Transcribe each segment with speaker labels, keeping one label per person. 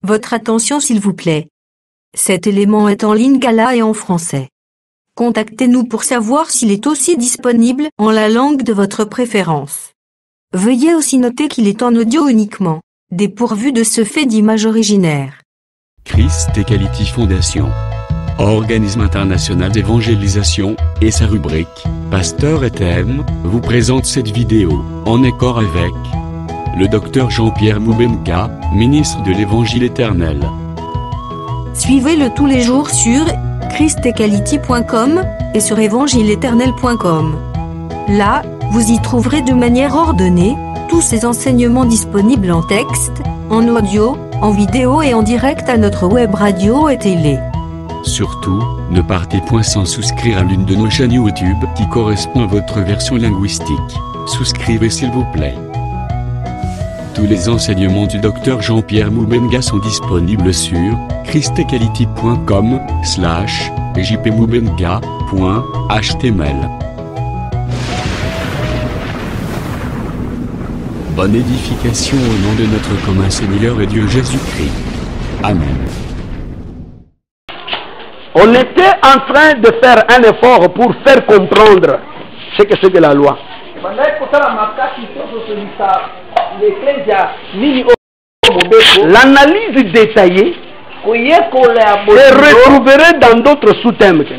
Speaker 1: Votre attention s'il vous plaît. Cet élément est en lingala et en français. Contactez-nous pour savoir s'il est aussi disponible en la langue de votre préférence. Veuillez aussi noter qu'il est en audio uniquement, dépourvu de ce fait d'image originaire.
Speaker 2: Christ Equality Foundation, organisme international d'évangélisation, et sa rubrique « Pasteur et thème » vous présente cette vidéo, en accord avec le Dr Jean-Pierre Moubenka, ministre de l'Évangile éternel.
Speaker 1: Suivez-le tous les jours sur christequality.com et sur évangile-éternel.com. Là, vous y trouverez de manière ordonnée tous ces enseignements disponibles en texte, en audio, en vidéo et en direct à notre web radio et télé.
Speaker 2: Surtout, ne partez point sans souscrire à l'une de nos chaînes YouTube qui correspond à votre version linguistique. Souscrivez s'il vous plaît. Tous les enseignements du Dr Jean-Pierre Moubenka sont disponibles sur christequality.com/jpmoubenka.html. Bonne édification au nom de notre commun Seigneur et Dieu Jésus-Christ. Amen.
Speaker 3: On était en train de faire un effort pour faire comprendre ce que c'est que la loi. L'analyse détaillée est retrouvée dans d'autres sous-thèmes. Je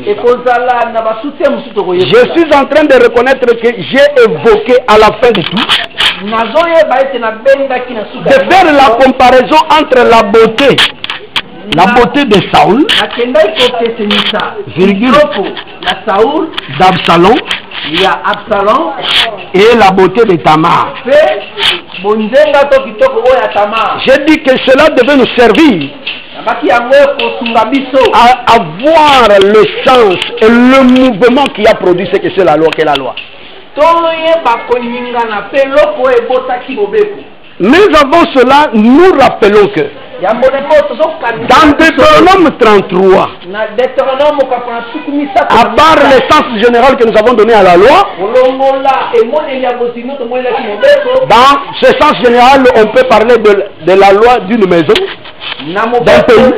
Speaker 3: suis en train de reconnaître que j'ai évoqué à la fin de tout de faire la comparaison entre la beauté de Saoul, virgule, d'Absalom, et la beauté de Tamar. J'ai dit que cela devait nous servir à avoir le sens et le mouvement qui a produit ce que c'est la loi, qu'est la loi. Mais avant cela, nous rappelons que dans Deutéronome 33, à part l'essence générale que nous avons donné à la loi, dans ce sens général, on peut parler de la loi d'une maison, d'un pays.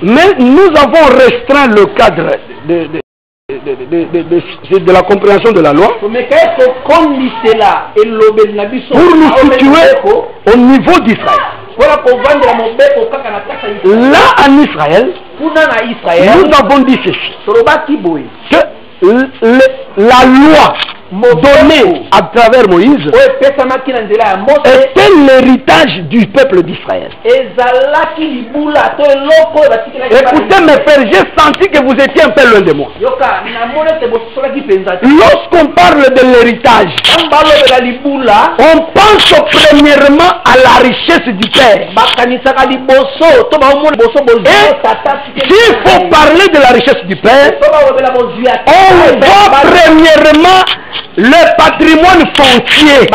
Speaker 3: Mais nous avons restreint le cadre de la compréhension de la loi pour nous situer au niveau d'Israël. Là en Israël, nous avons dit ceci, que la loi donnée à travers Moïse était l'héritage du peuple d'Israël. Écoutez mes frères, j'ai senti que vous étiez un peu loin de moi. Lorsqu'on parle de l'héritage, on pense premièrement à la richesse du Père. Et s'il faut parler de la richesse du Père, on voit premièrement le patrimoine foncier.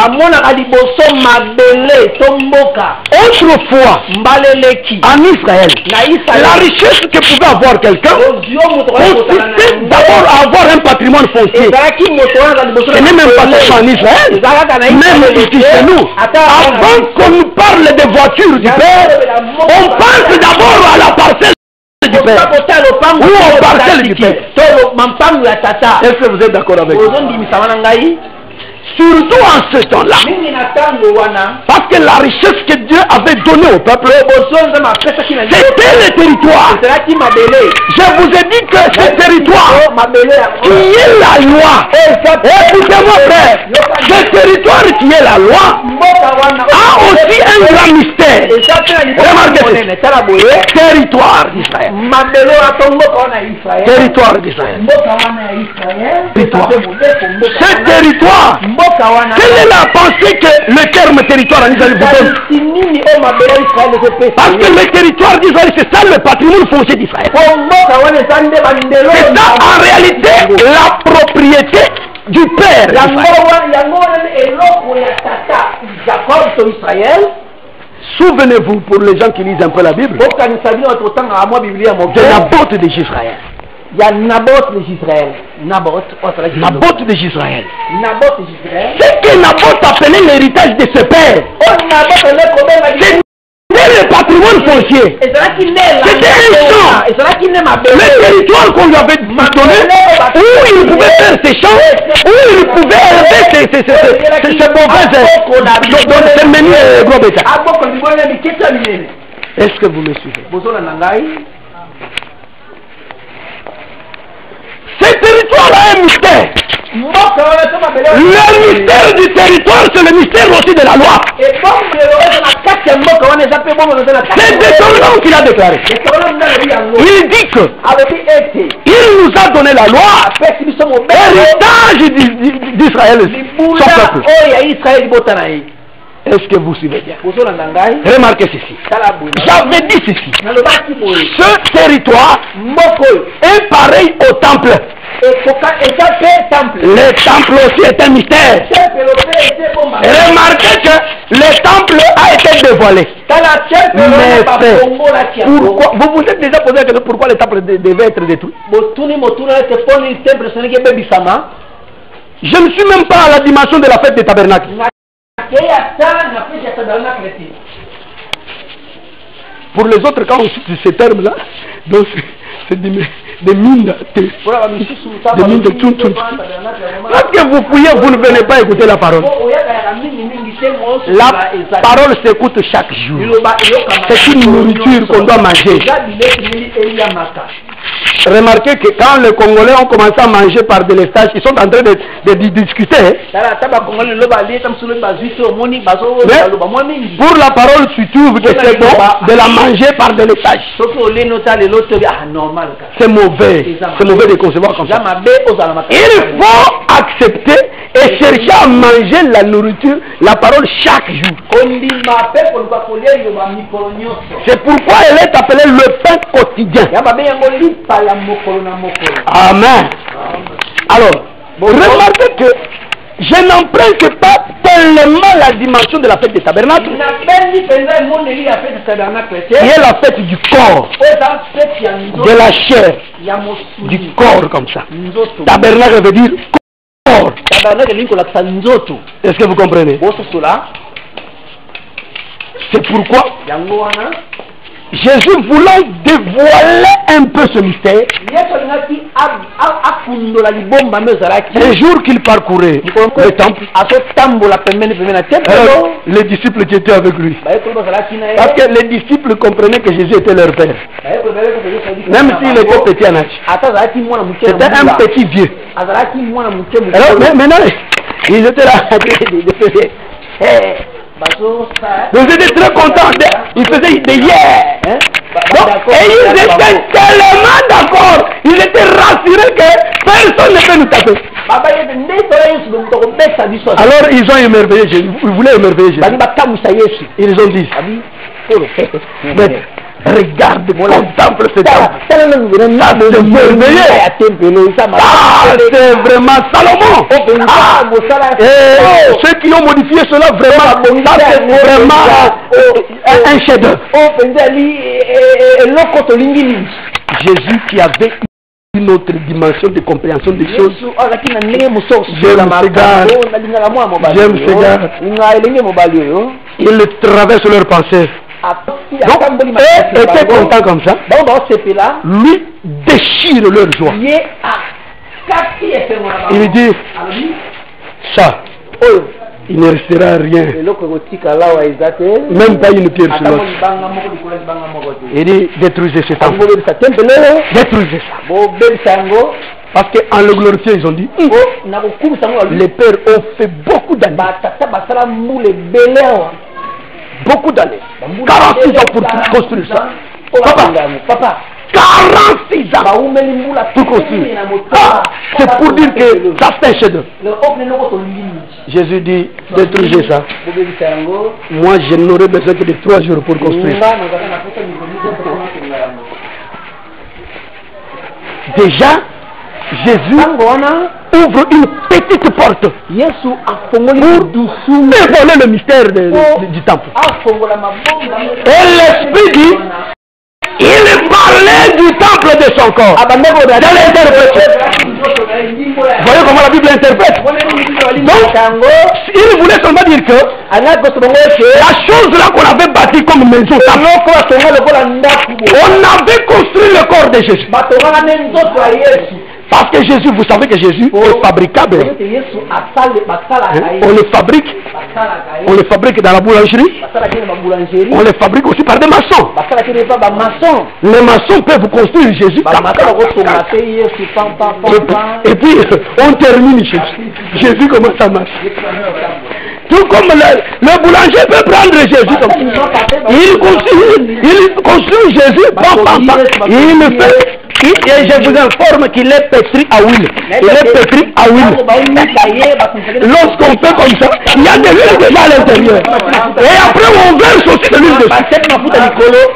Speaker 3: Autrefois, en Israël, la richesse que pouvait avoir quelqu'un consistait d'abord à avoir un patrimoine foncier. Ce n'est même pas seulement en Israël, même ici chez nous. Avant qu'on nous parle des voitures du Père, on pense d'abord à la parcelle du Père. Ou au parcelle du Père. Est-ce que vous êtes d'accord avec moi? Surtout en ce temps-là. Parce que la richesse que Dieu avait donnée au peuple, c'était le territoire. Je vous ai dit que ce territoire, qui est la loi, écoutez-moi frère, ce territoire qui est la loi, a aussi un grand mystère. Remarquez, territoire d'Israël. Territoire d'Israël. Ce territoire, quelle est la pensée que le terme territoire en Israël vous donne? Parce que le territoire d'Israël, c'est ça le patrimoine foncier d'Israël. C'est ça en réalité la propriété du Père d'Israël. Souvenez-vous, pour les gens qui lisent un peu la Bible, de la beauté d'Israël. Il y a Naboth de Israël. Naboth de Israël. C'est que Naboth appelait l'héritage de ce père. C'était le patrimoine foncier. C'était un champ. Le territoire qu'on lui avait donné, où il pouvait faire ses champs, où il pouvait élever ses mauvaises, ses menus gros bétail. Est-ce que vous me suivez? Ce territoire a un mystère. Le mystère du territoire, c'est le mystère aussi de la loi. C'est détonnant qu'il a déclaré. Il dit que il nous a donné la loi, héritage d'Israël, son peuple. Est-ce que vous suivez bien? Remarquez ceci. J'avais dit ceci. Ce territoire est pareil au temple. Le temple aussi est un mystère. Remarquez que le temple a été dévoilé. Mais pourquoi? Vous vous êtes déjà posé la question pourquoi le temple devait être détruit? Je ne suis même pas à la dimension de la fête des tabernacles. Pour les autres, quand on cite ces termes-là, donc c'est des mines de tout. Lorsque vous priez, vous ne venez pas écouter la parole. La parole s'écoute chaque jour. C'est une nourriture qu'on doit manger. Remarquez que quand les Congolais ont commencé à manger par délestage, ils sont en train de discuter. Mais pour la parole, tu trouves que c'est bon de la manger par délestage. C'est mauvais. C'est mauvais de concevoir comme ça. Il faut accepter et chercher à manger la nourriture, la parole chaque jour. C'est pourquoi elle est appelée le pain quotidien. Amen. Alors, remarquez que je n'emprunte pas tellement la dimension de la fête des tabernacles, qui est la fête du corps, de la chair, du corps comme ça. Tabernacle veut dire corps. Est-ce que vous comprenez? C'est pourquoi Jésus voulant dévoiler un peu ce mystère, un jour qu'il parcourait le temple, alors les disciples qui étaient avec lui, parce que les disciples comprenaient que Jésus était leur père, même s'il était petit en âge, c'était un petit vieux. Alors maintenant, ils étaient là. Vous étiez très contents, ils faisaient des yeah. Et ils étaient tellement d'accord, ils étaient rassurés que personne ne peut nous taper. Alors ils ont émerveillé Jésus, ils voulaient émerveiller Jésus. Ils ont dit, mais regarde, contemple ce temple. C'est merveilleux. C'est vraiment Salomon. Et ceux qui ont modifié cela, vraiment, c'est vraiment un chef-d'œuvre. Jésus qui avait une autre dimension de compréhension des choses. J'aime ces gars. Ils traversent leurs pensées. Donc, eux étaient contents comme ça. Lui déchire leur joie. Il dit, ça, il ne restera rien. Même pas une pierre sur l'autre. Il dit, détruisez cet enfant. Détruisez ça. Parce qu'en le glorifiant, ils ont dit, les pères ont fait beaucoup d'années. Beaucoup d'années. 46 ans pour construire ça. Papa, 46 ans pour construire. Ah, c'est pour dire que ça c'est un chef-d'œuvre. Jésus dit, détruisez ça. Moi, je n'aurai besoin que de 3 jours pour construire. Déjà, Jésus ouvre une petite porte pour dévoiler le mystère du temple. Et l'Esprit dit, Il parlait du temple de son corps. De l'interpréter. Vous voyez comment la Bible interprète? Donc, il voulait seulement dire que la chose là qu'on avait bâtie comme maison, on avait construit le corps de Jésus. Parce que Jésus, vous savez que Jésus est fabricable. On le fabrique dans la boulangerie. On le fabrique aussi par des maçons. Les maçons peuvent construire Jésus. Et puis, on termine Jésus. Jésus, comment ça marche? Tout comme le boulanger peut prendre Jésus comme ça. Il construit Jésus. Il le fait. Et je vous informe qu'il est pétri à huile. Il est pétri à huile. Lorsqu'on fait comme ça, il y a de l'huile déjà à l'intérieur. Et après on verse aussi de l'huile dessus.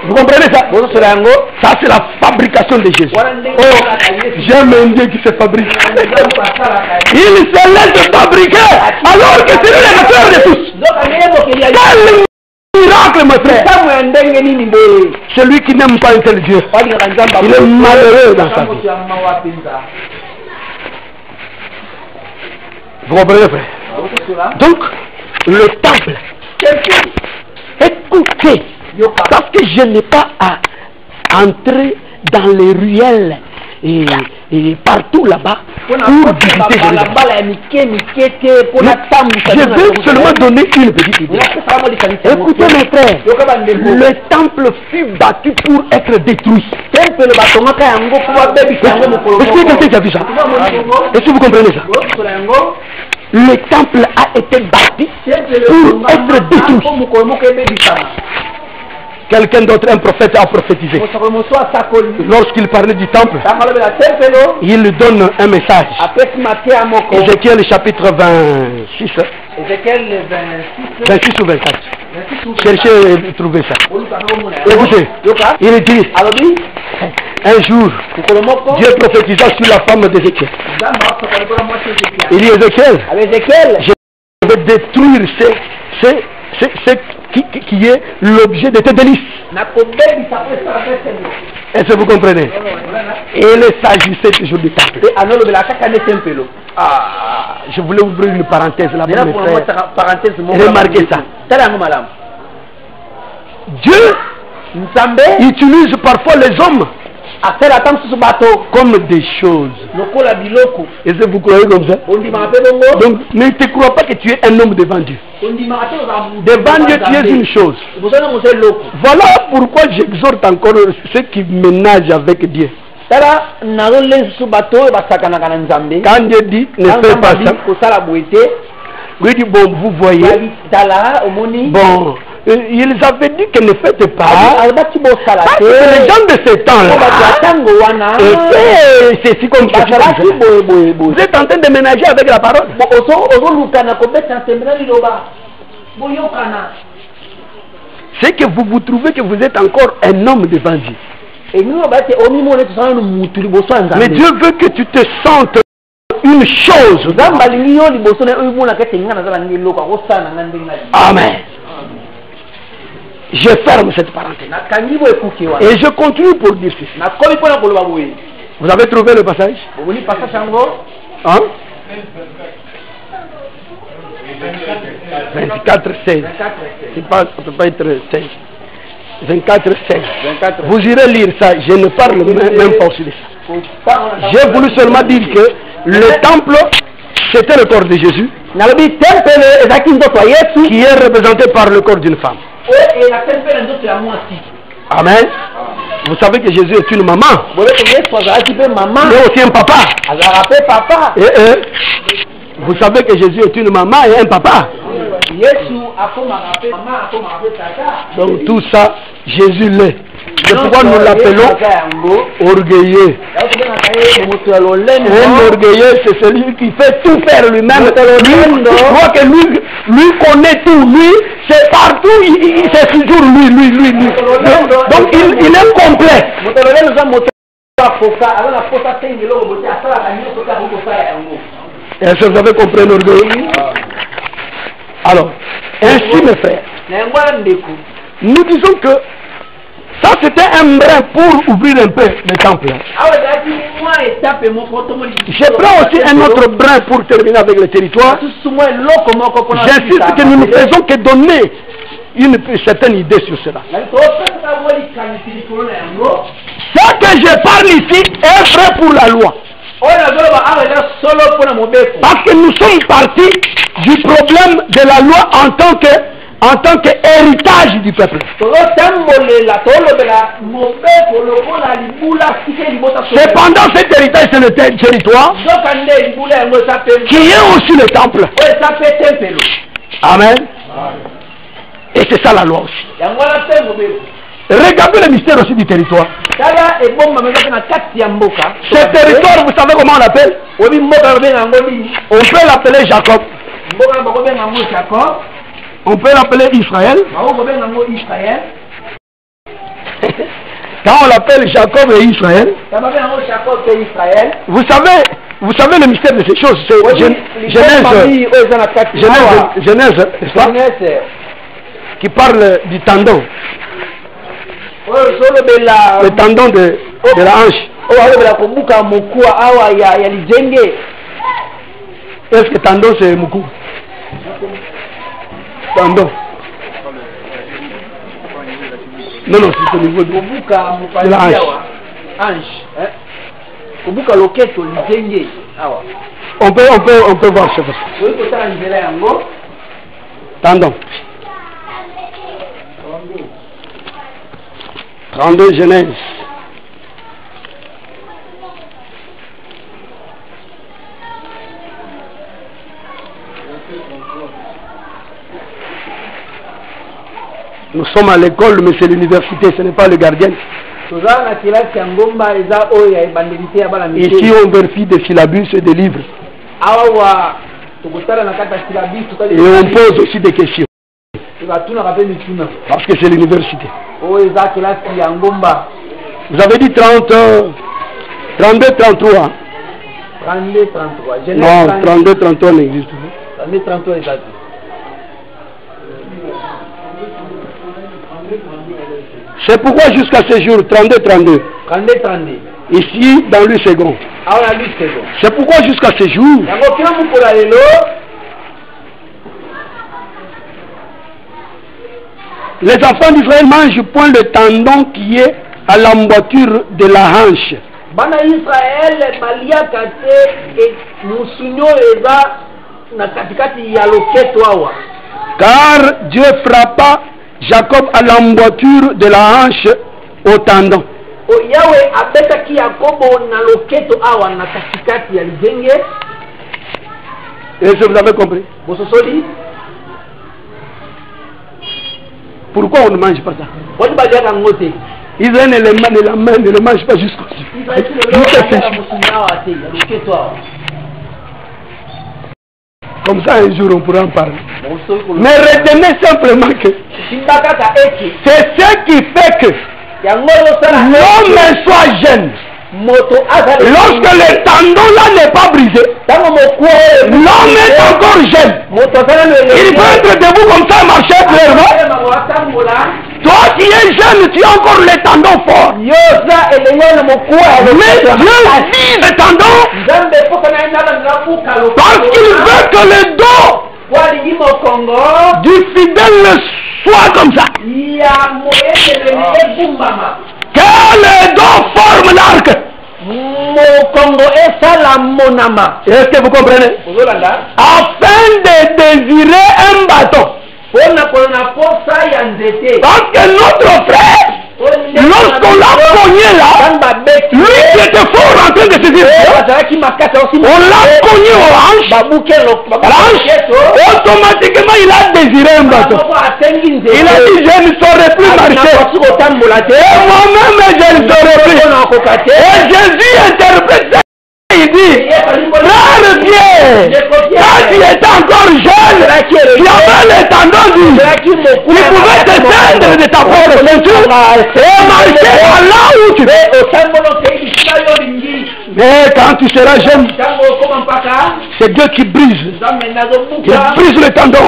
Speaker 3: Vous comprenez ça? Ça c'est la fabrication de Jésus. Oh, j'aime un Dieu qui se fabrique. Il se laisse fabriquer alors que c'est lui le créateur de tous. Quel miracle, mon frère! Celui qui n'aime pas un tel Dieu, il est malheureux dans sa vie. Vous comprenez, frère? Donc, le temple. Écoutez, parce que je n'ai pas à entrer dans les ruelles et partout là-bas pour visiter Jérusalem. Je veux seulement donner une petite idée. Écoutez mes frères, le temple fut bâti pour être détruit. Est-ce que quelqu'un qui a vu ça? Est-ce que vous comprenez ça? Le temple a été bâti pour être détruit. Quelqu'un d'autre, un prophète, a prophétisé. Lorsqu'il parlait du temple, il lui donne un message. Ézéchiel chapitre 26. Ézéchiel 26 ou 24. Cherchez et trouvez ça. Écoutez, il dit, un jour, Dieu prophétisa sur la femme d'Ézéchiel. Il dit, Ézéchiel, je vais détruire qui est l'objet de tes délices. Est-ce que vous comprenez? Et il s'agissait toujours du temple. Je voulais ouvrir une parenthèse là-bas. Remarquez ça. Dieu utilise parfois les hommes comme des choses. Est-ce que vous croyez comme ça? Donc ne te crois pas que tu es un homme devant Dieu. Devant Dieu tu es une chose. Voilà pourquoi j'exhorte encore ceux qui ménagent avec Dieu. Quand Dieu dit ne fais pas ça, lui dit bon vous voyez, bon ils avaient dit que ne faites pas. Parce que les gens de ce temps-là, c'est si comme ça. Vous êtes en train de ménager avec la parole. C'est que vous vous trouvez que vous êtes encore un homme devant Dieu. Mais Dieu veut que tu te sentes une chose. Amen. Je ferme cette parenthèse. Et je continue pour dire ceci. Vous avez trouvé le passage? Hein? 24, 16. Ça ne peut pas être 16. 24, 16. Vous irez lire ça. Je ne parle même pas aussi de ça. J'ai voulu seulement dire que le temple, c'était le corps de Jésus, qui est représenté par le corps d'une femme. Amen. Vous savez que Jésus est une maman. Il est aussi un papa. Vous savez que Jésus est une maman et un papa. Donc tout ça, Jésus l'est. C'est pourquoi nous l'appelons orgueilleux. Un orgueilleux, c'est celui qui fait tout faire lui-même. Lui croit que lui connaît tout. Lui, c'est partout, c'est toujours lui. Donc il est complet. Est-ce que vous avez compris l'orgueil? Alors, ainsi mes frères, nous disons que Ça, c'était un brin pour ouvrir un peu le temple. Je prends aussi un autre brin pour terminer avec le territoire. J'insiste que nous ne faisons que donner une certaine idée sur cela. Ce que je parle ici est vrai pour la loi. Parce que nous sommes partis du problème de la loi en tant qu'héritage du peuple. Cependant, cet héritage, c'est le territoire qui est aussi le temple. Amen. Et c'est ça la loi aussi. Regardez le mystère aussi du territoire. Ce territoire, vous savez comment on l'appelle? On peut l'appeler Jacob. On peut l'appeler Israël. Quand on l'appelle Jacob et Israël, vous savez le mystère de ces choses. C'est Genèse, qui parle du tendon. Le tendon de la hanche. Est-ce que tendon c'est Moukou? Tendon. Non, c'est au niveau de la hanche. On peut voir ça. Tendon. 32 Genèse. Nous sommes à l'école, mais c'est l'université, ce n'est pas le gardien. Ici, on vérifie des syllabus et des livres. Et on pose aussi des questions. Parce que c'est l'université. Vous avez dit 32, 33.
Speaker 4: 32, 33.
Speaker 3: Non, 32, 33 n'existe pas.
Speaker 4: 32, 33 exact.
Speaker 3: C'est pourquoi jusqu'à ce jour, 32, 32.
Speaker 4: 32, 32.
Speaker 3: Ici, dans le second. C'est pourquoi jusqu'à ce jour, les enfants d'Israël mangent point le tendon qui est à l'emboîture de la hanche. Car Dieu frappa Jacob à l'emboîture de la hanche au tendon. Est-ce que vous avez compris? Pourquoi on ne mange pas ça? Israël ne le mange pas jusqu'au-dessus. Comme ça, un jour, on pourra en parler. Mais retenez simplement que c'est ce qui fait que l'homme soit jeune. Lorsque le tendon là n'est pas brisé, l'homme est encore jeune. Il peut être debout comme ça, marcher clairement. Toi qui es jeune, tu as encore les tendons forts. Mais Dieu vise le tendon parce qu'il veut que le dos du fidèle soit comme ça. Que le dos forme l'arc. Est-ce que vous comprenez? Afin de désirer un bâton. Parce que notre frère, lorsqu'on l'a cogné là, lui qui était fort en train de se dire, on l'a cogné aux hanches, automatiquement il a désiré un bâton. Il a dit, je ne saurais plus marcher. Et moi-même, je ne saurais plus. Et Jésus interprète ça. Il dit, frère Dieu, quand tu étais encore jeune, tu avais les tendons durs. Tu pouvais descendre de ta propre ceinture et marcher à là où tu es. Mais quand tu seras jeune, c'est Dieu qui brise. Il brise le tendon.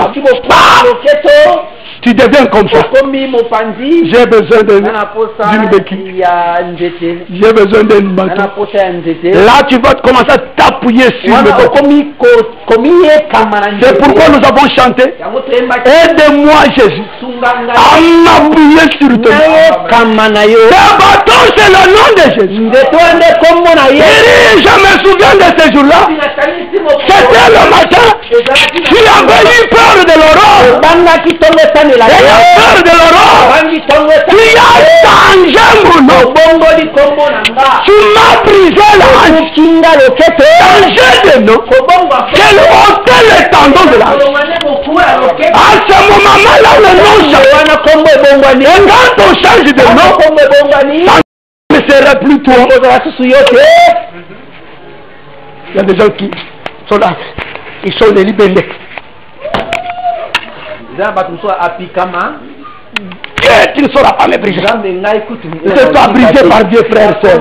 Speaker 3: Tu deviens comme ça. J'ai besoin d'une béquille. J'ai besoin d'une bâton. Là, tu vas commencer à t'appuyer sur le dos. C'est pourquoi nous avons chanté. Aide-moi, Jésus, à m'appuyer sur ton dos. Le bâton, c'est le nom de Jésus. Et je me souviens de ces jours-là. C'était le matin. Tu avais eu peur de l'aurore. Ayant peur de l'aurore, tu as changé mon nom. Tu m'as brisé la hanche. Changé de nom. Quel ôté le tendon de la hanche. À ce moment-là, le nom change. Et quand on change de nom, ça ne serait plus toi. Il y a des gens qui sont là. Ils sont les libérés. Tu ne sauras pas me briser. C'est pas brisé par Dieu, frère, sœur.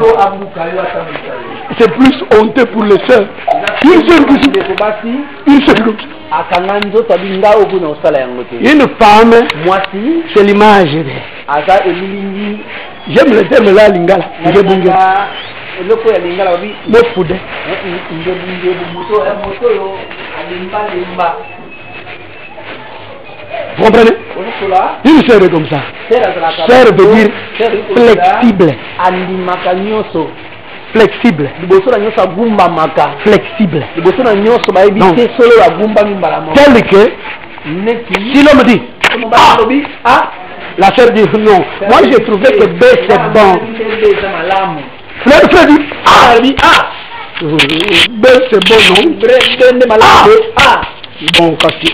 Speaker 3: C'est plus honteux pour les sœurs. Une seule goutte. Une seule goutte. Une femme, c'est l'image. J'aime le terme là, lingala. Vous comprenez? Une sœur comme ça. Sœur veut dire flexible. Flexible. Flexible. Tel que si l'homme dit ah, la sœur dit non. Moi j'ai trouvé que B c'est bon. Le frère dit ah. B c'est bon non. Ah. Bon, quand tu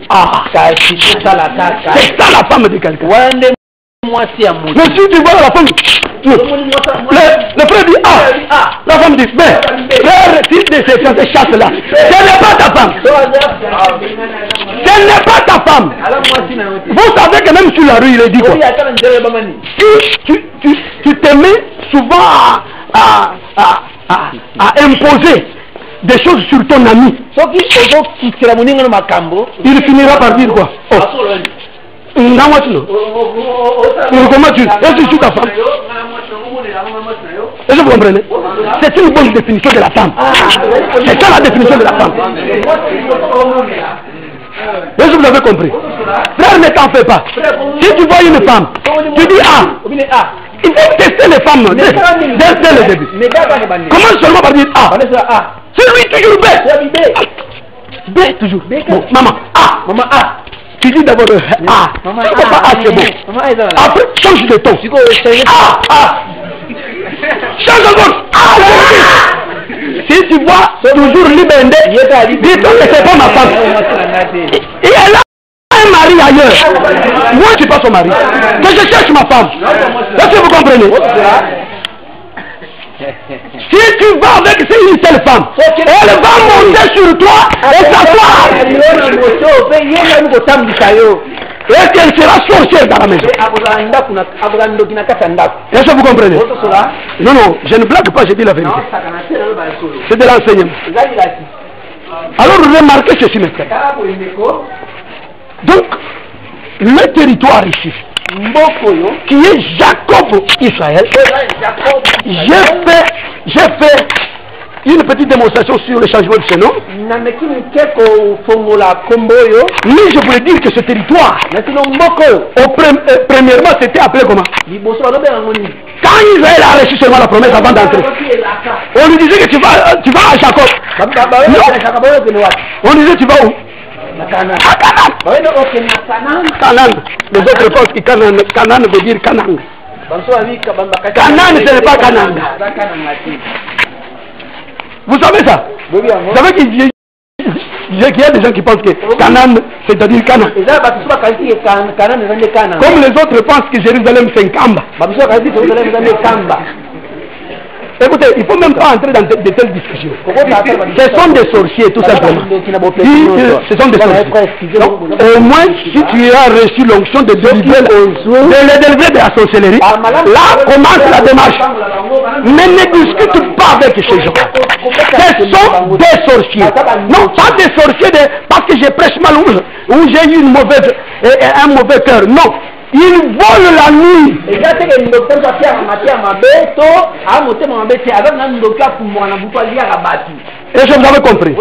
Speaker 3: c'est ça la femme de quelqu'un. Mais si tu vois la femme, le frère dit ah, la femme dit frère, si ces chasses là, ce n'est pas ta femme. Ce n'est pas ta femme. Vous savez que même sur la rue, il est dit quoi? Tu te mets souvent à imposer des choses sur ton ami. Il finira par dire quoi? Comment tu es ta femme? Est-ce que vous comprenez? C'est une bonne définition de la femme. C'est ça la définition de la femme. Est-ce que vous avez compris? Frère, ne t'en fais pas. Si tu vois une femme, tu dis ah. Il faut tester les femmes dès le début. Comment seulement par dire ah? C'est lui toujours B. B toujours. Bon, maman A. Tu dis d'abord A. Tu pas A, c'est bon. Après, change de ton. A. Change encore. A. Si tu vois toujours Libende, dis-toi que c'est pas ma femme. Et elle a un mari ailleurs. Moi, je suis pas son mari. Que je cherche ma femme. Est-ce que vous comprenez? Si tu vas avec une seule femme, elle va monter sur toi et s'asseoir. Et qu'elle sera sorcière dans la maison. Est-ce que vous comprenez? Non, je ne blague pas, je dis la vérité. C'est de l'enseignement. Alors remarquez ceci, mes frères. Donc, le territoire ici, qui est Jacob Israël, j'ai fait une petite démonstration sur le changement de ce nom. Mais je voulais dire que ce territoire, premièrement, c'était appelé comment? Quand Israël a reçu seulement la promesse avant d'entrer, on lui disait que tu vas à Jacob. Non. On disait tu vas où? À Canaan. Les autres pensent que Canaan veut dire Canaan. Canaan, ce n'est pas Canaan. Vous savez ça? Vous savez qu'il y a des gens qui pensent que Canaan, c'est-à-dire Canaan. Comme les autres pensent que Jérusalem, c'est Nkamba. Écoutez, il ne faut même pas entrer dans de telles discussions. Ce sont des sorciers, tout simplement. Ce sont des sorciers. Donc, au moins, si tu as reçu l'onction de délivrer de la sorcellerie, là commence la démarche. Mais ne discute pas avec ces gens. Ce sont des sorciers. Non, pas des sorciers parce que je prêche mal ou j'ai eu un mauvais cœur. Non. Ils volent la nuit. Et je vous avais compris.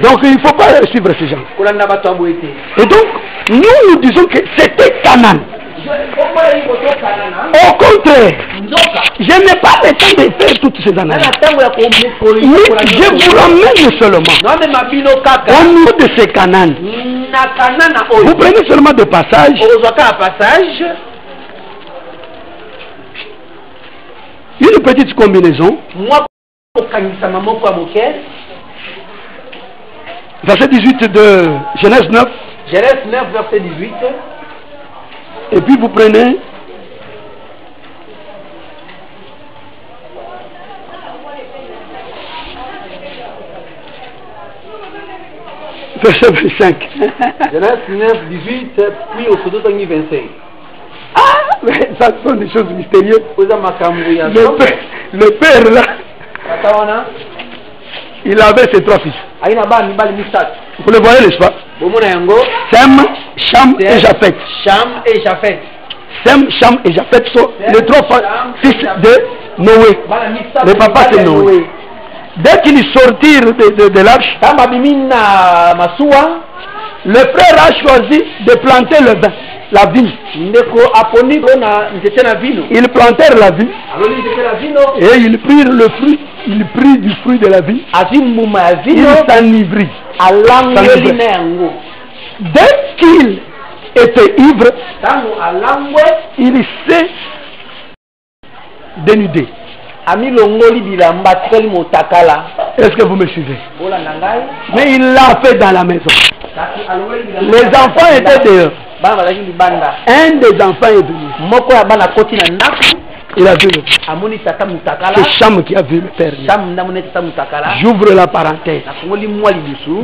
Speaker 3: Donc il ne faut pas suivre ces gens. Et donc, nous disons que c'était Canaan. Au contraire, je n'ai pas le temps de faire toutes ces analyses. Mais je vous ramène seulement au niveau de ces Canaan. Vous prenez seulement des passages. Une petite combinaison. Verset 18 de Genèse 9.
Speaker 4: Genèse 9, verset 18.
Speaker 3: Et puis vous prenez verset 25.
Speaker 4: Genèse 9, 18, puis au Sodotangi 25.
Speaker 3: Ah, mais ça sont des choses mystérieuses. Le père là, il avait ses 3 fils. Vous le voyez, n'est-ce pas? Sem, Cham et Japheth.
Speaker 4: Cham et Japheth.
Speaker 3: Sem, Cham et Japheth sont les 3 fils de Noé. Le papa c'est Noé. Dès qu'ils sortirent de l'arche, le frère a choisi de planter la vigne. Ils plantèrent la vigne et ils prirent le fruit. Ils prirent du fruit de la vigne. Ils s'enivrit. Dès qu'il était ivre, il s'est dénudé. Est-ce que vous me suivez? Mais il l'a fait dans la maison. Les enfants étaient dehors. Un des enfants est venu. Il a vu le père. C'est Cham qui a vu le père. J'ouvre la parenthèse.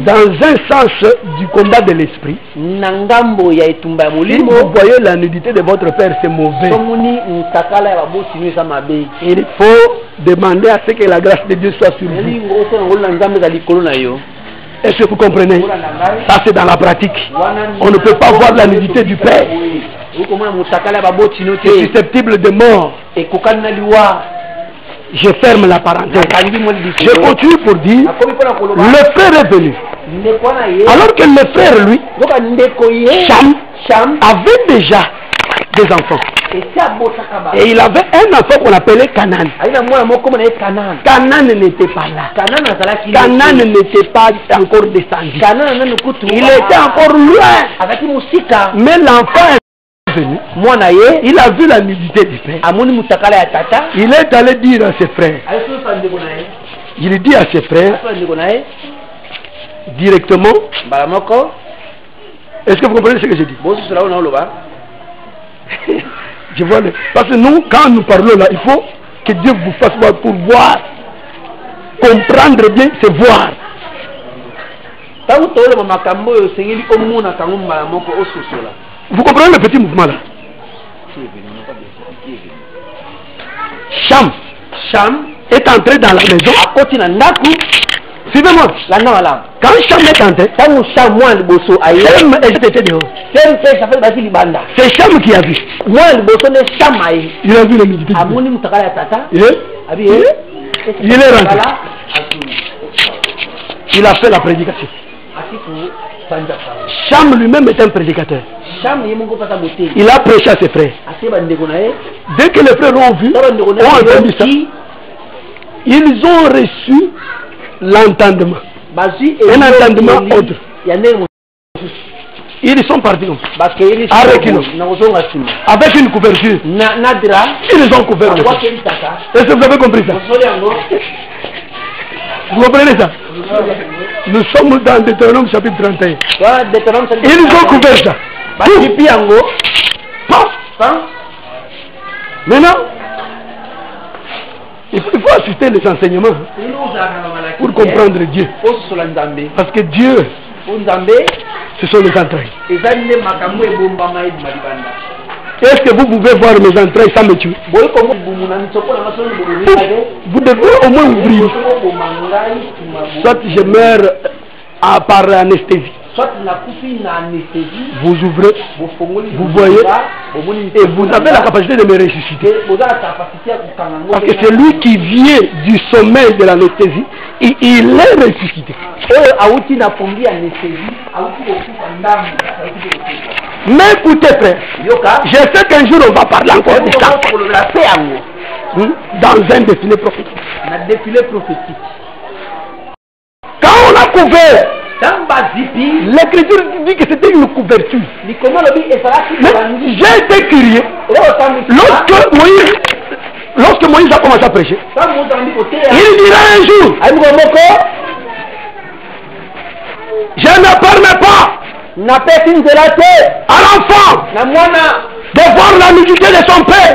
Speaker 3: Dans un sens du combat de l'esprit, si vous voyez la nudité de votre père, c'est mauvais. Il faut demander à ce que la grâce de Dieu soit sur vous. Est-ce que vous comprenez? Ça c'est dans la pratique. On ne peut pas voir la nudité du père. C'est susceptible de mort. Je ferme la parenthèse. Je continue pour dire, le frère est venu. Alors que le frère, lui, Cham, avait déjà des enfants. Et il avait un enfant qu'on appelait Canaan. Canaan n'était pas là. Canaan n'était pas encore descendu. Il était encore loin. Mais l'enfant est venu. Il a vu la nudité du père. Il est allé dire à ses frères. Il dit à ses frères directement. Est-ce que vous comprenez ce que je dis? Je vois parce que nous, quand nous parlons là, il faut que Dieu vous fasse voir pour voir. Comprendre bien, c'est voir. Vous comprenez le petit mouvement là? Cham est entré dans la maison. Suivez-moi. Quand Cham est entré, Sem était dehors. C'est Cham qui a vu. Il a vu la nudité. Il est rentré. Il a fait la prédication. Cham lui-même est un prédicateur. Il a prêché à ses frères. Dès que les frères l'ont vu, ont entendu ça, ils ont reçu l'entendement. Un entendement autre. Ils sont partis avec une couverture. Ils ont couvert le sang. Est-ce que vous avez compris ça? Vous comprenez ça? Nous sommes dans Deutéronome chapitre 31. Ils ont couvert ça. Maintenant, Il faut assister les enseignements pour comprendre Dieu. Parce que Dieu, ce sont les entrailles. Est-ce que vous pouvez voir mes entrailles sans me tuer? Vous devez au moins ouvrir. Soit je meurs par anesthésie. Vous ouvrez, vous voyez, et vous avez la capacité de me ressusciter. Parce que c'est lui qui vient du sommeil de l'anesthésie, il est ressuscité. Mais écoutez frère, je sais qu'un jour on va parler encore de ça. Dans un défilé prophétique. Quand on a couvert, l'écriture dit que c'était une couverture. Mais j'ai été curieux. Lorsque Moïse a commencé à prêcher, il dira un jour, je ne permets pas à l'enfant de voir la nudité de son père.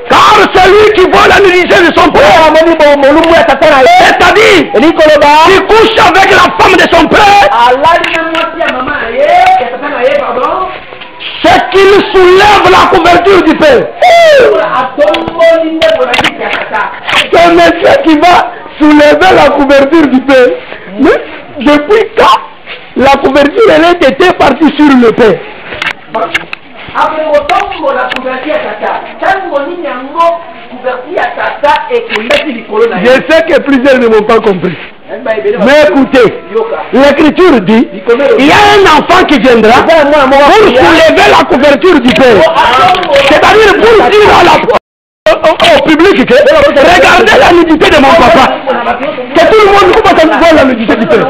Speaker 3: Car celui qui voit la nudité de son père, c'est-à-dire qui couche avec la femme de son père, c'est qu'il soulève la couverture du père. C'est un monsieur qui va soulever la couverture du père. Mais depuis quand la couverture elle était partie sur le père? Je sais que plusieurs ne m'ont pas compris. Mais écoutez, l'écriture dit, il y a un enfant qui viendra pour soulever la couverture du père. C'est-à-dire pour dire au public que regardez la nudité de mon papa. Que tout le monde commence à voir la nudité du père.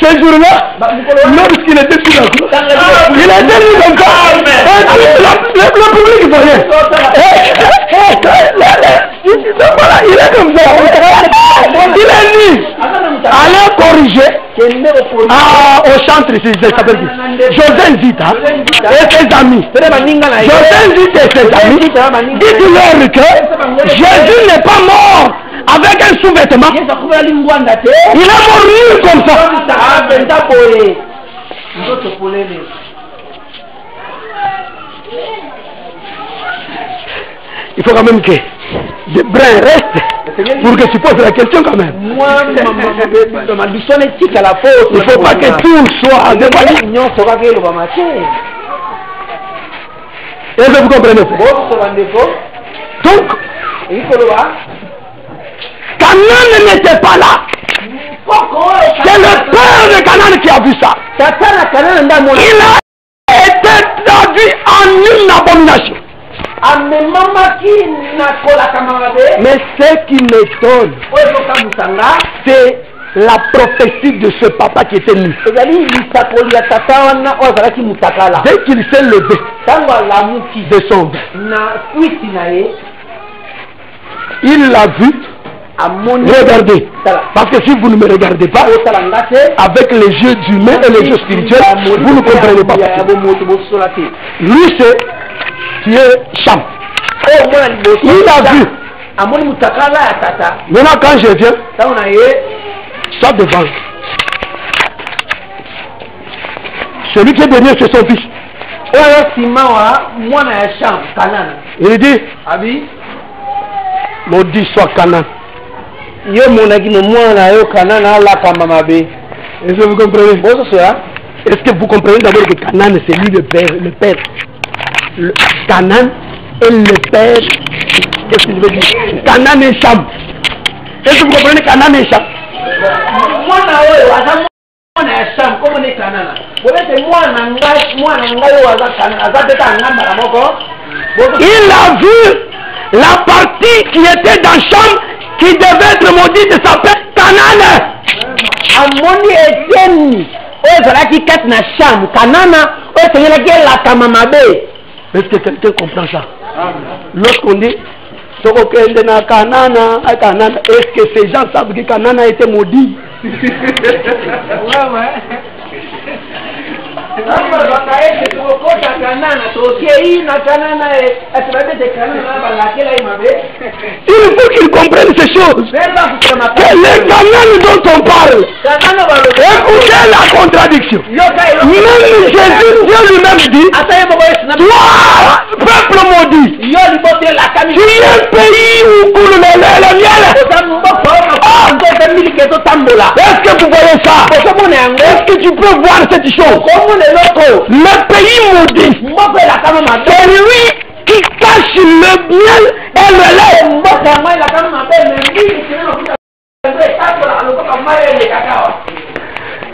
Speaker 3: Ce jour-là, lorsqu'il était sur la cour, il était mis comme ça. Le public voyait. Voilà, il est comme ça. Il est nu. Allez corriger au centre ici, il s'appelle qui? José Nzita et ses amis. José Nzita et ses amis, dites-leur que Jésus n'est pas mort avec un sous-vêtement. Il est mort nu comme ça. Il faut quand même que des brins restent pour que tu poses la question quand même. Il ne faut pas que tout soit dévoilé. Est-ce que vous comprenez? Donc, Canaan n'était pas là. C'est le père de Canaan qui a vu ça. Il a été traduit en une abomination. Mais ce qui m'étonne, c'est la prophétie de ce papa qui était nu. Dès qu'il s'est levé de son bain, il l'a vu. Regardez, parce que si vous ne me regardez pas avec les yeux humains et les yeux spirituels, vous ne comprenez pas. Lui c'est qui est Cham. Il a vu. Maintenant quand je viens, soit devant. Celui qui est derrière c'est son fils. Il dit, maudit soit Canaan. Est-ce que vous comprenez? Est-ce que vous comprenez d'abord que Canaan c'est lui le père? Canaan est le père. Qu'est-ce que je veux dire? Canaan et Cham. Est-ce que vous comprenez Canaan et Cham? Il a vu la partie qui était dans Cham qui devait être maudite de sa père Canaan. Est-ce que quelqu'un comprend ça? Lorsqu'on dit est-ce que ces gens savent que Canaan a été maudit? faut qu'ils comprennent ces choses. Que les Canaan dont on parle, écoutez la contradiction. Même Jésus, Dieu lui-même dit, toi, peuple maudit, tu es un pays où coule le lait et le miel. Est-ce que vous voyez ça? Est-ce que tu peux voir cette chose? Le pays maudit, c'est lui qui cache le miel et le lait.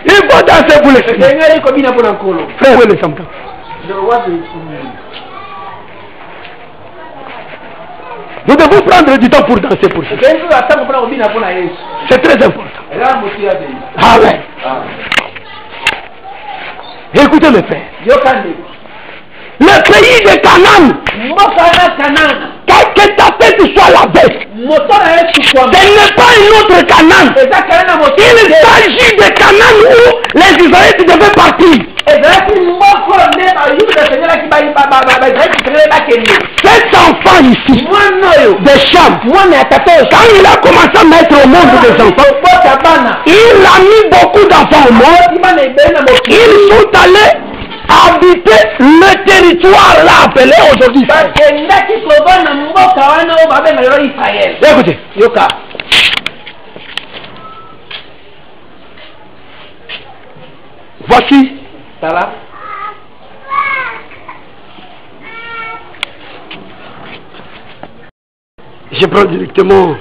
Speaker 3: Il faut danser pour les Seigneur. Frère, où est le champagne? Nous devons prendre du temps pour danser pour ça. C'est très important. Amen. Écoutez mes frères. Le pays de Canaan, que ta tête soit la baisse. Ce n'est pas un autre Canaan. Il s'agit de Canaan où les Israélites devaient partir. Cet enfant ici, de Cham, quand il a commencé à mettre au monde des enfants, il a mis beaucoup d'enfants au monde. Ils sont allés habiter le territoire là appelé aujourd'hui. Écoutez, voici je prends directement,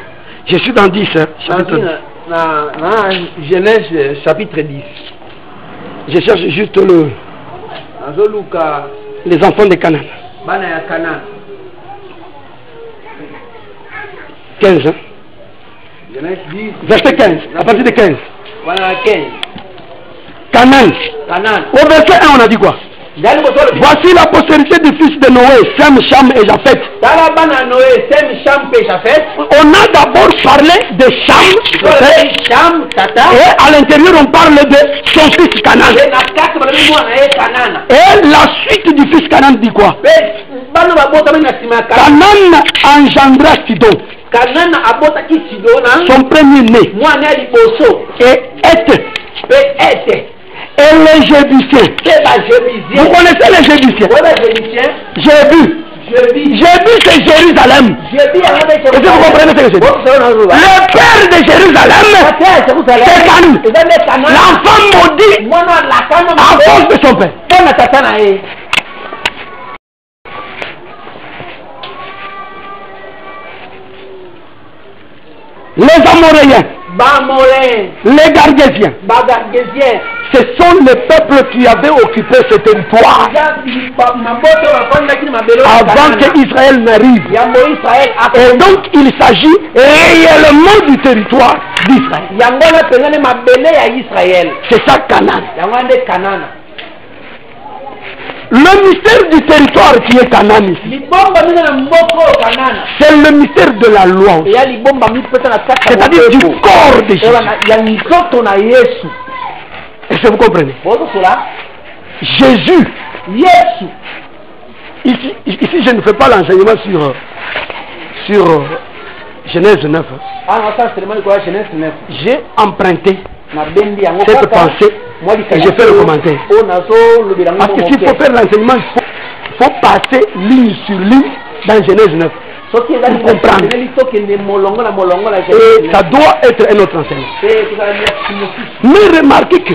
Speaker 3: je suis dans 10, chapitre 10.
Speaker 4: Genèse chapitre 10.
Speaker 3: Je cherche juste les enfants de Canaan. 15. Hein? Verset 15. À partir de 15. Canaan. Au verset 1, on a dit quoi? Voici la postérité du fils de Noé, Sem, Cham et Japheth. On a d'abord parlé de Cham, et à l'intérieur on parle de son fils Canaan. Et la suite du fils Canaan dit quoi? Canaan engendra Sidon, son premier né, et Et les Jébusiens. Vous connaissez les Jébusiens? J'ai vu, c'est Jérusalem. Est-ce que vous comprenez ce que je dis? Le père de Jérusalem, c'est Canaan. L'enfant maudit à cause de son père. Les Amoréens, les Gargésiens, ce sont les peuples qui avaient occupé ce territoire avant qu'Israël n'arrive. Et donc il s'agit réellement du territoire d'Israël. C'est ça Canaan. Le mystère du territoire qui est Canaan ici, c'est le mystère de la loi, c'est-à-dire du corps de Jésus. Est-ce que vous comprenez? Jésus, ici je ne fais pas l'enseignement sur Genèse 9. J'ai emprunté cette pensée et j'ai fait le commentaire. Parce que s'il faut faire l'enseignement, il faut passer ligne sur ligne dans Genèse 9 pour comprendre. Et ça doit être un autre enseignement. Mais remarquez que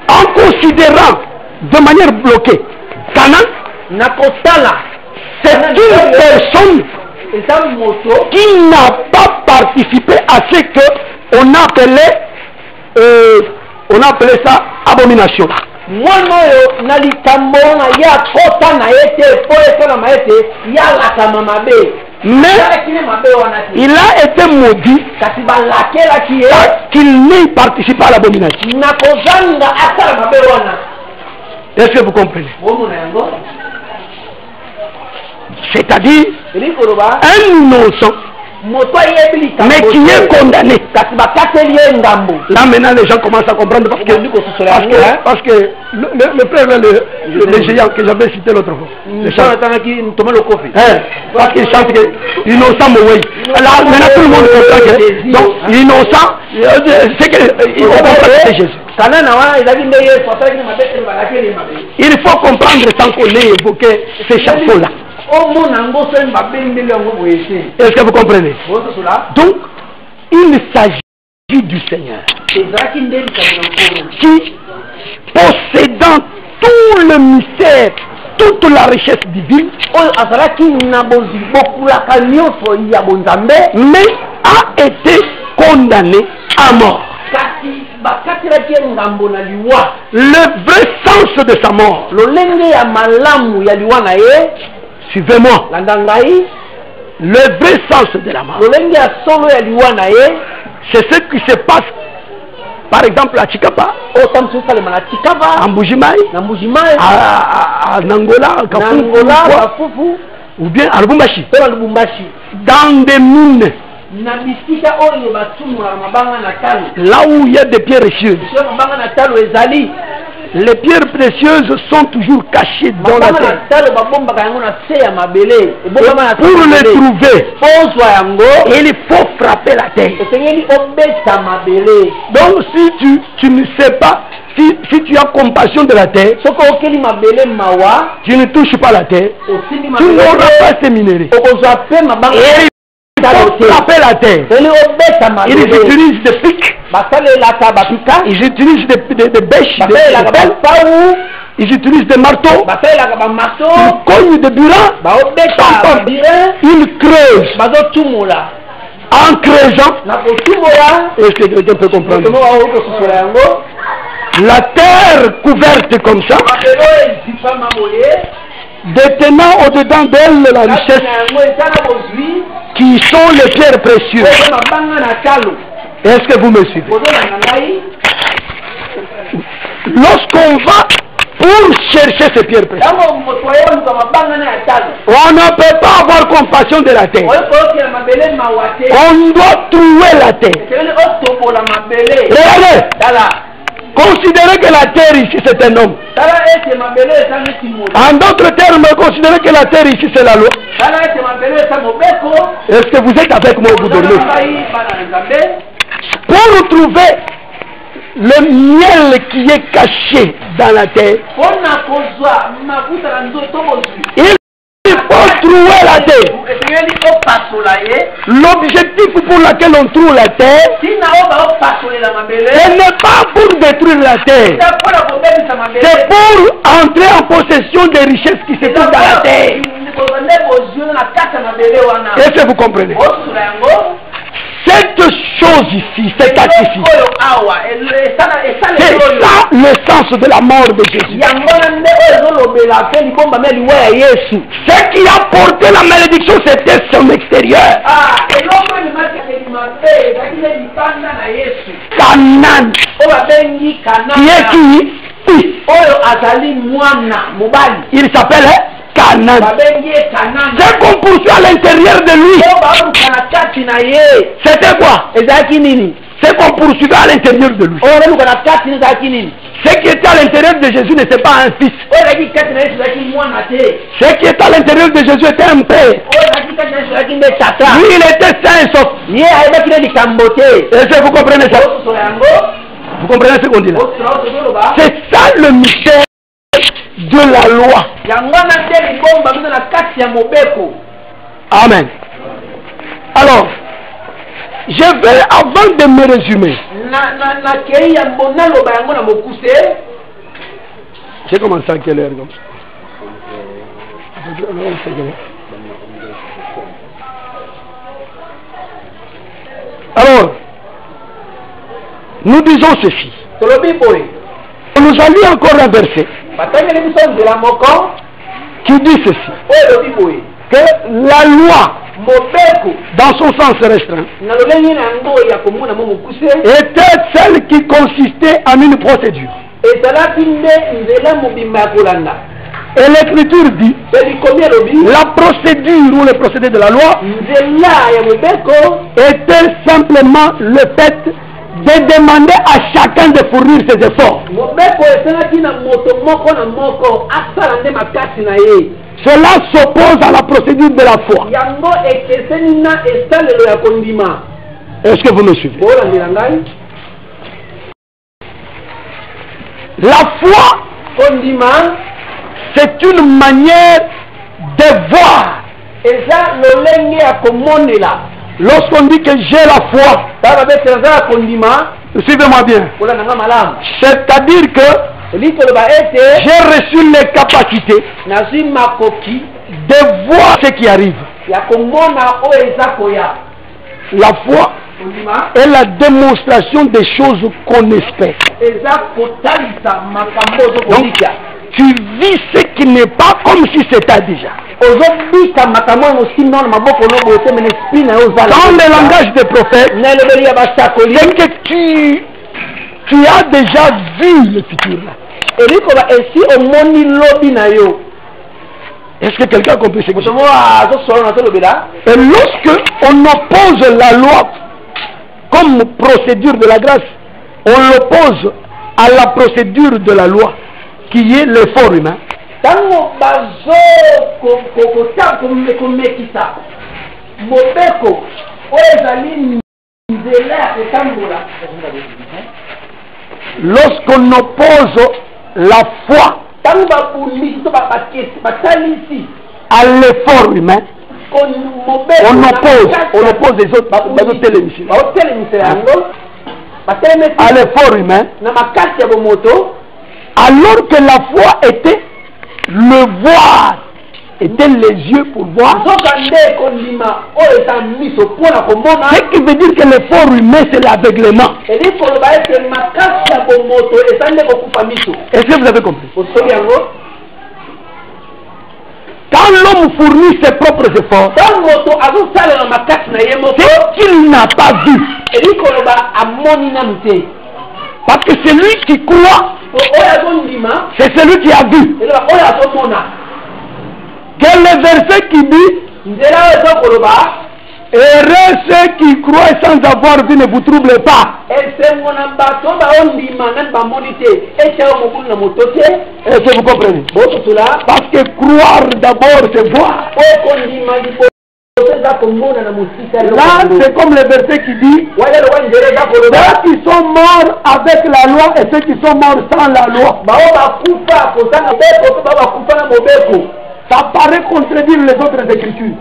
Speaker 3: en considérant de manière bloquée Canaan, c'est une personne qui n'a pas participé à ce qu'on appelait ça abomination. Mais il a été maudit qu'il n'ait participé à l'abomination. Est-ce que vous comprenez? C'est-à-dire un innocent mais qui est condamné. Là maintenant les gens commencent à comprendre parce que le frère le géant que j'avais cité l'autre fois, parce qu'il chante que innocent Moué. Là maintenant tout le monde comprend que donc innocent c'est que c'est Jésus. Il faut comprendre sans qu'on ait évoqué ces chansons là. Est-ce que vous comprenez? Donc, il s'agit du Seigneur qui, possédant tout le mystère, toute la richesse divine, mais a été condamné à mort. Le vrai sens de sa mort, suivez-moi, le vrai sens de la mort, c'est ce qui se passe par exemple à Chikapa, à Mbujimaï, à Nangola, à Kafufu, ou bien à Lubumbashi, dans des mines, là où il y a des pierres précieuses. Les pierres précieuses sont toujours cachées dans la terre. Pour les trouver, il faut frapper la terre. Donc si tu ne sais pas, si tu as compassion de la terre, tu ne touches pas la terre, tu n'auras pas ces minéraux. Il faut frapper la terre. Ils utilisent des pics, ils utilisent des bêches, des pelles, ils utilisent des marteaux, ils cognent des burins, ils creusent. En creusant, est-ce que quelqu'un peut comprendre? La terre couverte comme ça, détenant au-dedans d'elle la richesse qui sont les pierres précieuses. Est-ce que vous me suivez? Lorsqu'on va pour chercher ces pierres précieuses, on ne peut pas avoir compassion de la terre. On doit trouver la terre. Regardez. Considérez que la terre ici c'est un homme. En d'autres termes, considérez que la terre ici c'est la loi. Est-ce que vous êtes avec moi au bout de l'eau? Pour trouver le miel qui est caché dans la terre, il faut trouver la terre. L'objectif pour lequel on trouve la terre, ce n'est pas pour détruire la terre, c'est pour entrer en possession des richesses qui se trouvent dans la terre. Est-ce que vous comprenez? Cette chose ici, cet acte ici, c'est ça le sens de la mort de Jésus. Ce qui a porté la malédiction, c'était son extérieur. Canaan, qui est qui? Il s'appelle Canaan. C'est qu'on poursuit à l'intérieur de lui. C'était quoi? C'est qu'on poursuivait à l'intérieur de lui. Ce qui était à l'intérieur de Jésus n'était pas un fils. Ce qui était à l'intérieur de Jésus était un père. Lui, il était sain et sauf. Est-ce que vous comprenez ça? Vous comprenez ce qu'on dit là? C'est ça le mystère de la loi. Amen. Alors, je vais, avant de me résumer, j'ai commencé à quelle heure? Alors, nous disons ceci. Nous allons encore un verset qui dit ceci, que la loi, dans son sens restreint, était celle qui consistait en une procédure. Et l'écriture dit, la procédure ou le procédé de la loi était simplement le fait de demander à chacun de fournir ses efforts. Cela s'oppose à la procédure de la foi. Est-ce que vous me suivez? La foi, c'est une manière de voir. Lorsqu'on dit que j'ai la foi, suivez-moi bien, c'est-à-dire que j'ai reçu les capacités de voir ce qui arrive. La foi est la démonstration des choses qu'on espère. Donc, tu vis ce qui n'est pas comme si c'était déjà. Dans le langage des prophètes, c'est que tu as déjà vu le futur là. Est-ce que quelqu'un a compris ce que je dis? Et lorsque on oppose la loi comme procédure de la grâce, on l'oppose à la procédure de la loi qui est l'effort humain. Lorsqu'on oppose la foi à l'effort humain, on oppose les autres à l'effort humain, alors que la foi était le voir, était les yeux pour voir. Ce qui veut dire que l'effort humain c'est l'aveuglement. Est-ce que vous avez compris? Quand l'homme fournit ses propres efforts, c'est qu'il n'a pas vu. Parce que celui qui croit, c'est celui qui a vu. Quel est le verset qui dit, heureux ceux qui croient sans avoir vu, ne vous troublez pas. Est-ce que vous comprenez? Parce que croire d'abord c'est voir. Là c'est comme le verset qui dit, ceux qui sont morts avec la loi et ceux qui sont morts sans la loi. Ça paraît contredire les autres écritures.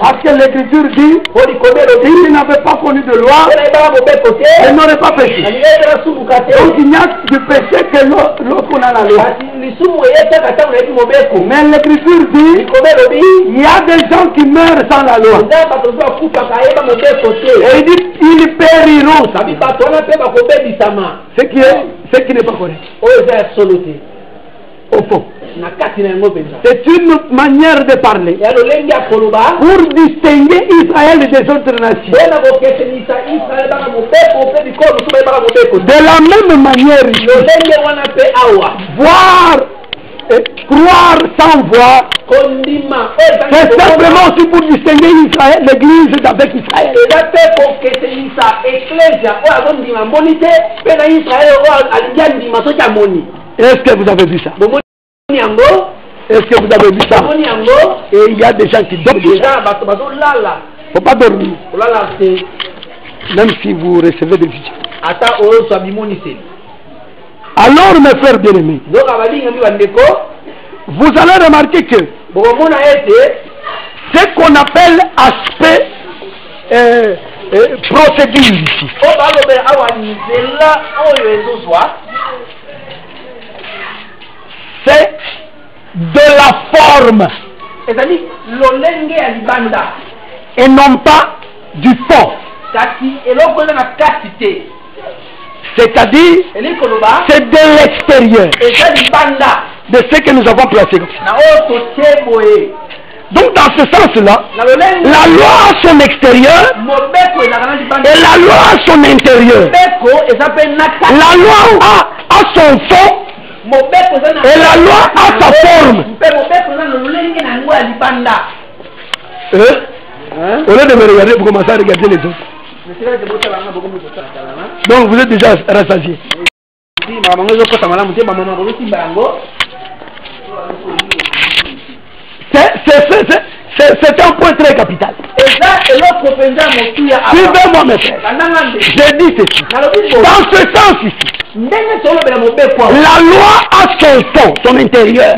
Speaker 3: Parce que l'écriture dit, s'il n'avait pas connu de loi, il n'aurait pas péché. Donc il n'y a du péché que lorsqu'on a la loi. Mais l'écriture dit, il y a des gens qui meurent sans la loi. Et il dit, ils périront. Ce qui n'est pas correct. Au fond. C'est une manière de parler pour distinguer Israël des autres nations. De la même manière, voir et croire sans voir, c'est simplement aussi pour distinguer Israël, l'église d'avec Israël. Est-ce que vous avez vu ça? Est-ce que vous avez vu ça? Et il y a des gens qui dorment. Il ne faut pas dormir. Même si vous recevez des visites. Alors mes frères bien-aimés, vous allez remarquer que ce qu'on appelle aspect procédure ici, c'est de la forme et non pas du fond. C'est-à-dire c'est de l'extérieur de ce que nous avons placé. Donc dans ce sens-là, la loi a son extérieur et la loi a son intérieur. La loi a son fond Et la loi a sa forme. Au lieu de me regarder, vous commencez à regarder les autres. Donc vous êtes déjà rassasié. C'est un point très capital. Suivez-moi mes frères. J'ai dit ceci. Dans ce sens ici, la loi a son fond, son intérieur.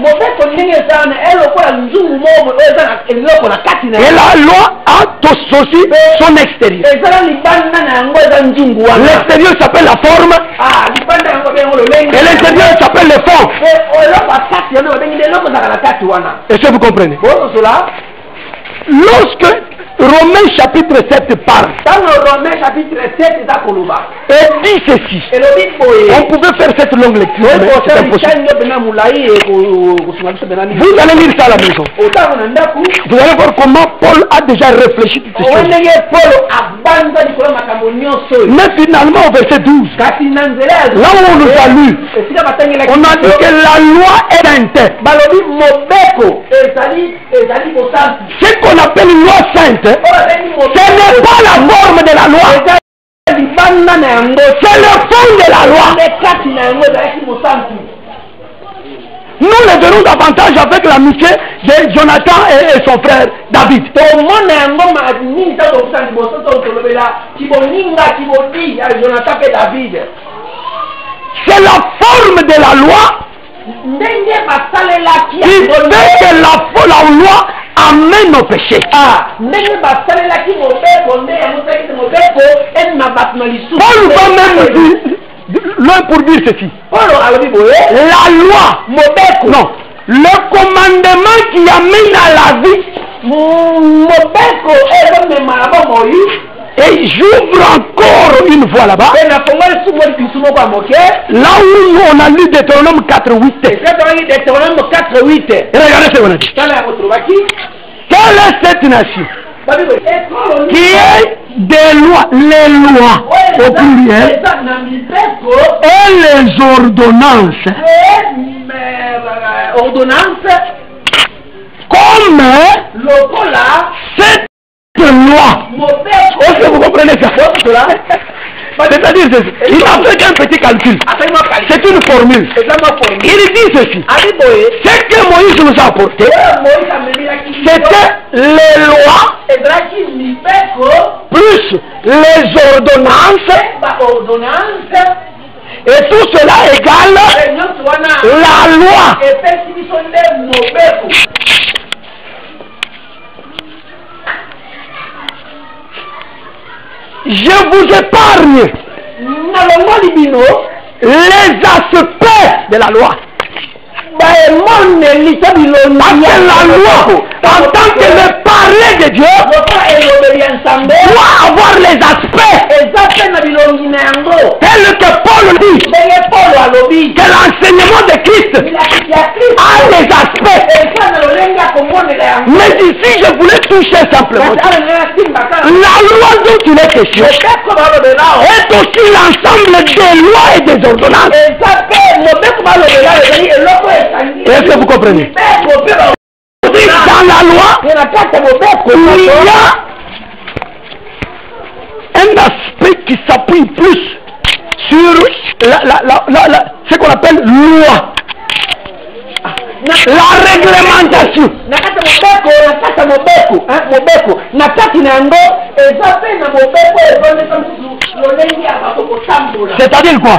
Speaker 3: Et la loi a aussi son extérieur. L'extérieur s'appelle la forme. Et l'intérieur s'appelle le fond. Est-ce que vous comprenez? Lorsque Romains chapitre 7 parle et dit ceci, on pouvait faire cette longue lecture, mais c'est impossible. Vous allez lire ça à la maison. Vous allez voir comment Paul a déjà réfléchi toutes ces choses. Mais finalement au verset 12, là où on nous a lu, on a dit que la loi est interne. Ce qu'on appelle une loi sainte, ce n'est pas la forme de la loi, c'est le fond de la loi. Nous le verrons davantage avec l'amitié de Jonathan et son frère David. C'est la forme de la loi qui fait que la loi amène au péché. Paul va même dire, l'un pour dire ceci. La loi, non, le commandement qui amène à la vie, et j'ouvre encore une fois là-bas, là où on a lu Deutéronome 4.8. Et regardez ce qu'on a dit. Quelle est cette nation qui est des lois, les lois au pluriel, et les ordonnances, comme cette loi. Est-ce que vous comprenez ça? C'est-à-dire, il n'a fait qu'un petit calcul. C'est une formule. Il dit ceci. Ce que Moïse nous a apporté, c'était les lois plus les ordonnances. Et tout cela égale la loi. Je vous épargne les aspects de la loi. Parce que la loi, en tant que le parler de Dieu, doit avoir les aspects tels que Paul dit, que l'enseignement de Christ a des aspects. Mais ici, je voulais toucher simplement. La loi dont il est question est aussi l'ensemble des lois et des ordonnances. Est-ce que vous comprenez? Dans la loi, il y a un aspect qui s'appuie plus sur ce qu'on appelle loi. La réglementation. C'est-à-dire quoi?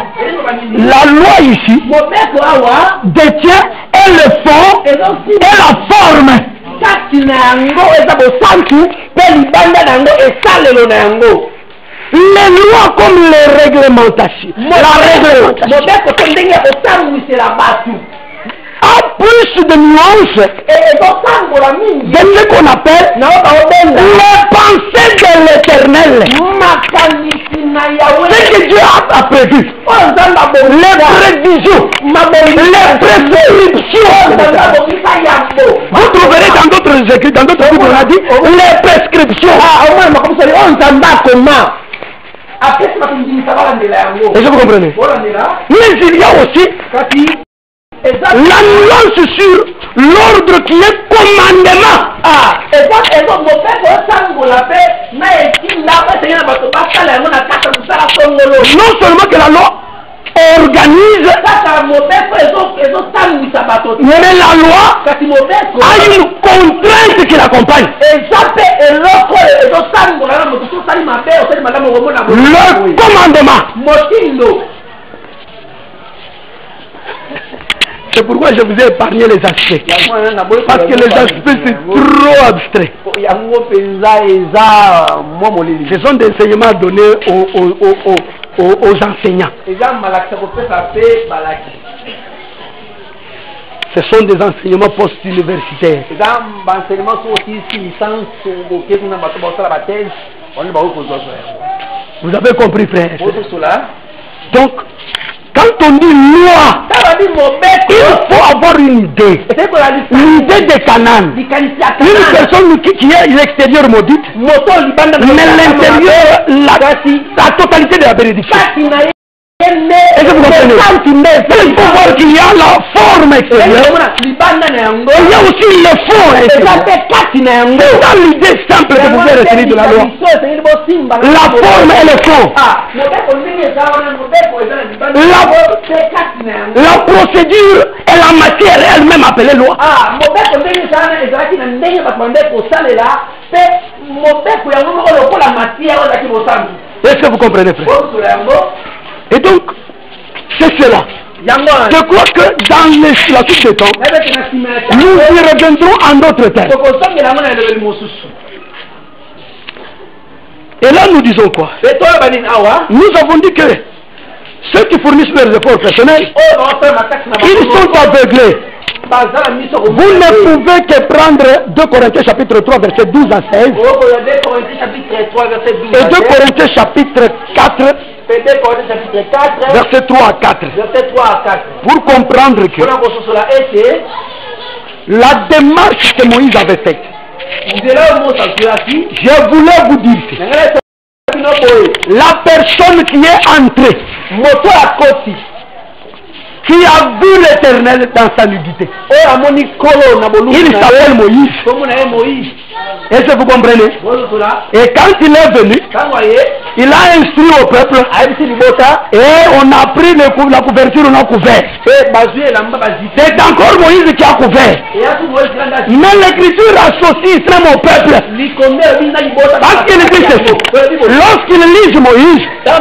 Speaker 3: La loi ici détient et le fond et la forme. Les lois comme les réglementations. La réglementation a plus de nuances de ce qu'on appelle les pensées de l'éternel. Ce que Dieu a prévu, les prévisions, les prescriptions. Vous trouverez dans d'autres écrits, dans d'autres livres, on a dit les prescriptions. Est-ce que vous comprenez? Mais il y a aussi L'annonce sur l'ordre qui est commandement. Non seulement que la loi organise, mais la loi a une contrainte qui l'accompagne. Le commandement. C'est pourquoi je vous ai épargné les aspects. Parce que les aspects c'est trop abstrait. Ce sont des enseignements donnés aux enseignants. Ce sont des enseignements post-universitaires. Vous avez compris, frère? Donc, quand on dit loi, il faut avoir une idée. L'idée de Canaan. Une personne qui est l'extérieur maudite, mais l'intérieur, la totalité de la bénédiction. Est-ce que vous comprenez? Il faut voir qu'il y a la forme extérieure. Il y a aussi le fond intérieur. C'est ça l'idée simple que vous pouvez retenir de la loi. La forme et le fond. La procédure et la matière elle-même appelée loi. Est-ce que vous comprenez, frère? Et donc, c'est cela. Je crois que dans la suite des temps, nous y reviendrons en d'autres termes. Et là, nous disons quoi? Nous avons dit que ceux qui fournissent leurs efforts personnels, ils sont aveuglés. Vous ne pouvez que prendre 2 Corinthiens chapitre 3 verset 12 à 16 et 2 Corinthiens chapitre 4 verset 3 à 4 pour comprendre que la démarche que Moïse avait faite, je voulais vous dire que la personne qui est entrée, qui a vu l'Éternel dans sa nudité, il s'appelle Moïse. Est-ce que vous comprenez? Et quand il est venu, il a instruit au peuple et on a pris la couverture, on a couvert. C'est encore Moïse qui a couvert. Mais l'Écriture associe Israël au peuple. Parce qu'il dit ceci: lorsqu'il lit Moïse, un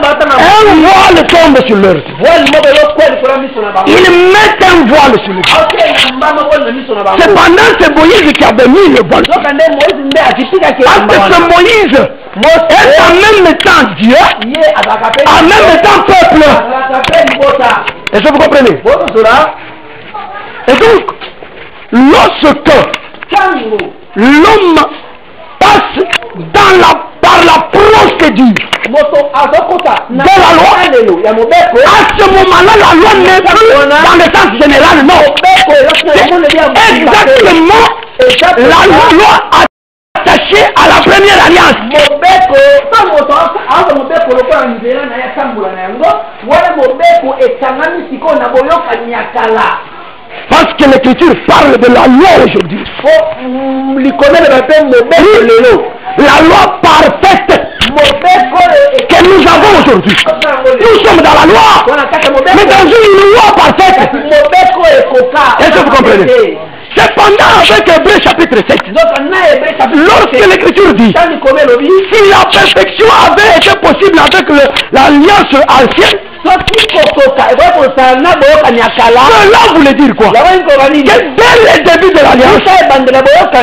Speaker 3: voile tombe sur leur tête. Il met un voile sur le tête. Cependant, c'est Moïse qui avait mis le voile. Parce que c'est Moïse est en même temps Dieu, en même temps peuple. Est-ce que vous comprenez? Et donc, lorsque l'homme passe par la procédure de la loi, à ce moment-là, la loi n'est plus dans le sens général, non. C'est exactement la loi attachée à la première alliance. Parce que l'Écriture parle de la loi aujourd'hui. La loi parfaite que nous avons aujourd'hui. Nous sommes dans la loi, mais dans une loi parfaite. Est-ce que vous comprenez? Cependant, avec Hébreux chapitre 7, lorsque l'Écriture dit si la perfection avait été possible avec l'alliance ancienne, cela voulait dire quoi? Que dès le début de l'alliance,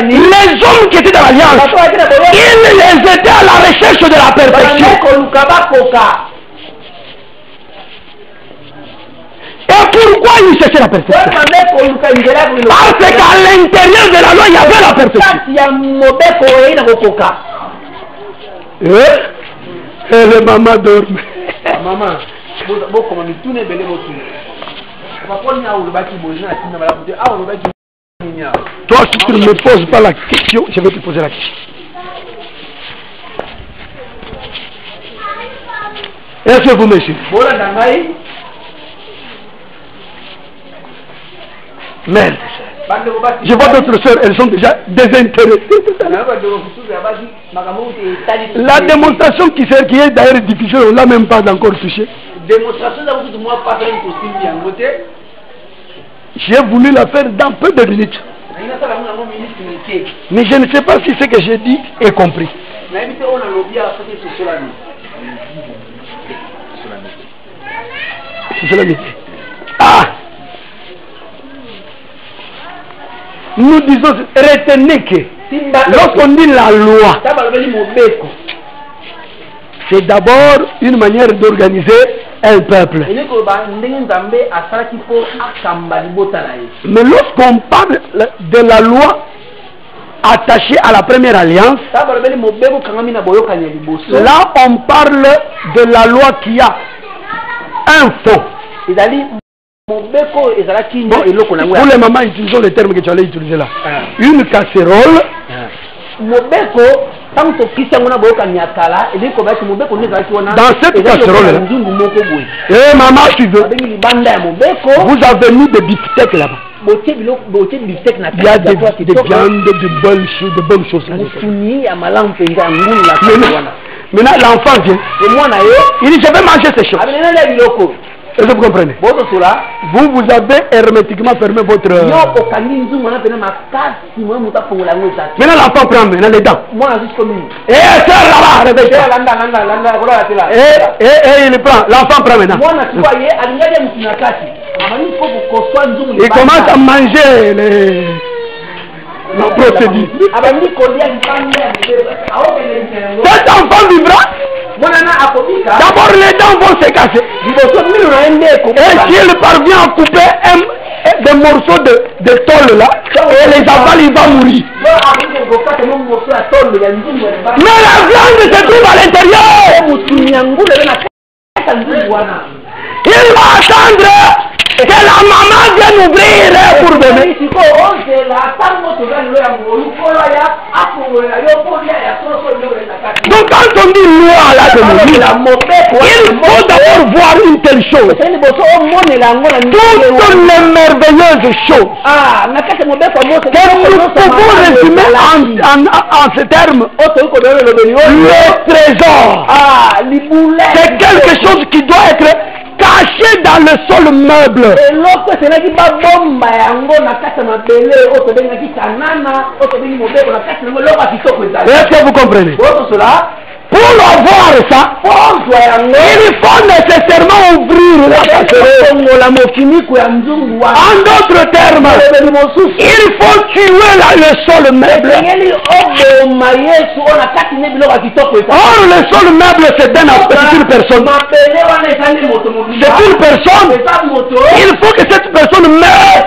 Speaker 3: les hommes qui étaient dans l'alliance, ils étaient à la recherche de la perfection. Et pourquoi ils cherchaient la perfection? Parce qu'à l'intérieur de la loi, il y avait la perfection. Et le maman dorme. Toi, si tu ne me poses pas la question, je vais te poser la question. Est-ce que vous me suivez? Merde. Je vois d'autres sœurs, elles sont déjà désintéressées. La démonstration qui est d'ailleurs difficile, on ne l'a même pas encore touchée. J'ai voulu la faire dans peu de minutes. Mais je ne sais pas si ce que j'ai dit est compris. Ah! Nous disons, retenez que lorsqu'on dit la loi, c'est d'abord une manière d'organiser un peuple. Mais lorsqu'on parle de la loi attachée à la première alliance, là on parle de la loi qui a un fond. Bon, pour les mamans, utilisons les termes que tu allais utiliser là. Une casserole. Dans cette casserole là, eh maman, tu veux, vous avez mis des beefsteaks là-bas. Il y a des viandes, de bonnes choses là. Maintenant l'enfant vient. Il dit je vais manger ces choses. Est-ce que vous comprenez? Vous avez hermétiquement fermé votre... Maintenant l'enfant prend maintenant les dents. Et sœur là-bas, réveille-toi. Et il prend, l'enfant prend maintenant. Il commence à manger les... La procédure. Cet enfant vivra. D'abord les dents vont se casser. Et s'il parvient à couper des morceaux de tôle là, et les enfants il va mourir. Mais la viande se trouve à l'intérieur. Il va attendre que la maman vienne ouvrir pour bébé. Donc quand on dit loi là de Moïse, il faut d'abord voir une telle chose. Toutes les merveilleuses choses que nous pouvons résumer en ces termes. Le trésor, c'est quelque chose qui doit être caché dans le sol meuble. Est-ce que vous comprenez? Pour avoir ça, il faut nécessairement ouvrir la casserole. En d'autres termes, il faut tuer le sol meuble. Or, le sol meuble, c'est une personne. C'est une personne. Il faut que cette personne meure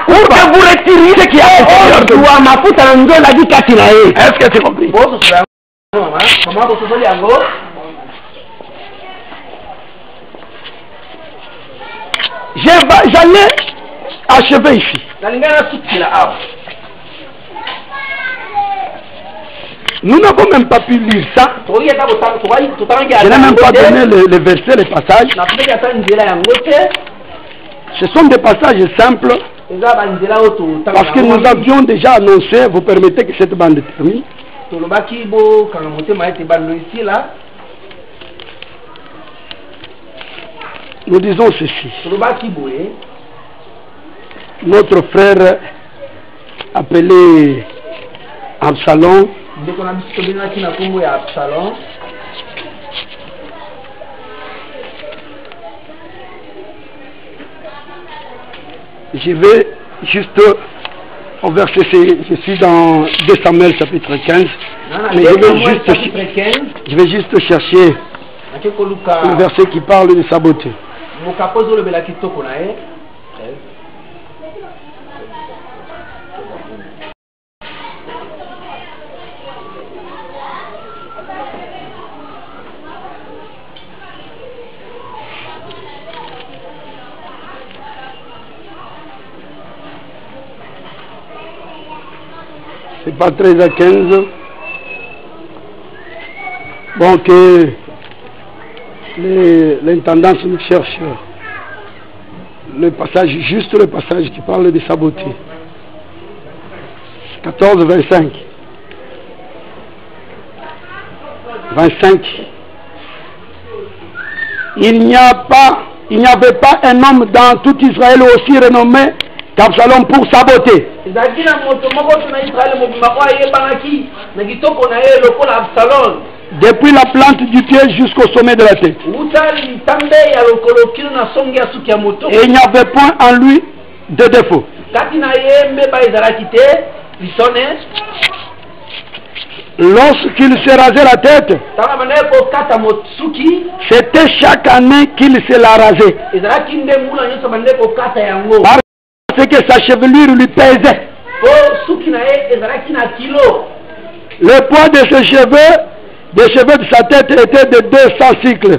Speaker 3: pour que vous retiriez ce qui est à l'intérieur. Est-ce que c'est compris? J'allais achever ici. Nous n'avons même pas pu lire ça. Je n'ai même pas donné les versets, les passages. Ce sont des passages simples. Parce que nous avions déjà annoncé, vous permettez que cette bande termine. Nous disons ceci. Notre frère appelé Absalom je vais juste au verset, je suis dans 2 Samuel chapitre 15, mais je vais juste chercher le verset qui parle de sa beauté. C'est pas 13 à 15. Bon, que l'intendance nous cherche le passage, juste le passage qui parle de sa beauté. 14, 25. 25. Il n'y avait pas un homme dans tout Israël aussi renommé qu'Absalom pour sa beauté. Depuis la plante du pied jusqu'au sommet de la tête. Et il n'y avait point en lui de défaut. Lorsqu'il se rasait la tête, c'était chaque année qu'il se la rasait. Parce que sa chevelure lui pesait. Le poids de ses cheveux, des cheveux de sa tête était de 200 cycles.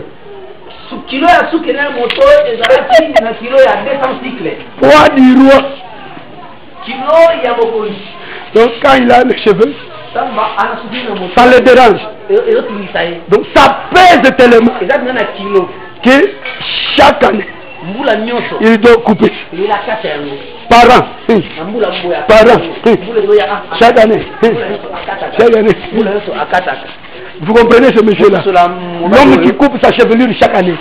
Speaker 3: Poids du roi. Donc quand il a les cheveux, ça le dérange. Donc ça pèse tellement que chaque année il doit couper. Par an. Par an. Chaque année. Chaque année. Vous comprenez ce monsieur-là? L'homme qui coupe sa chevelure chaque année.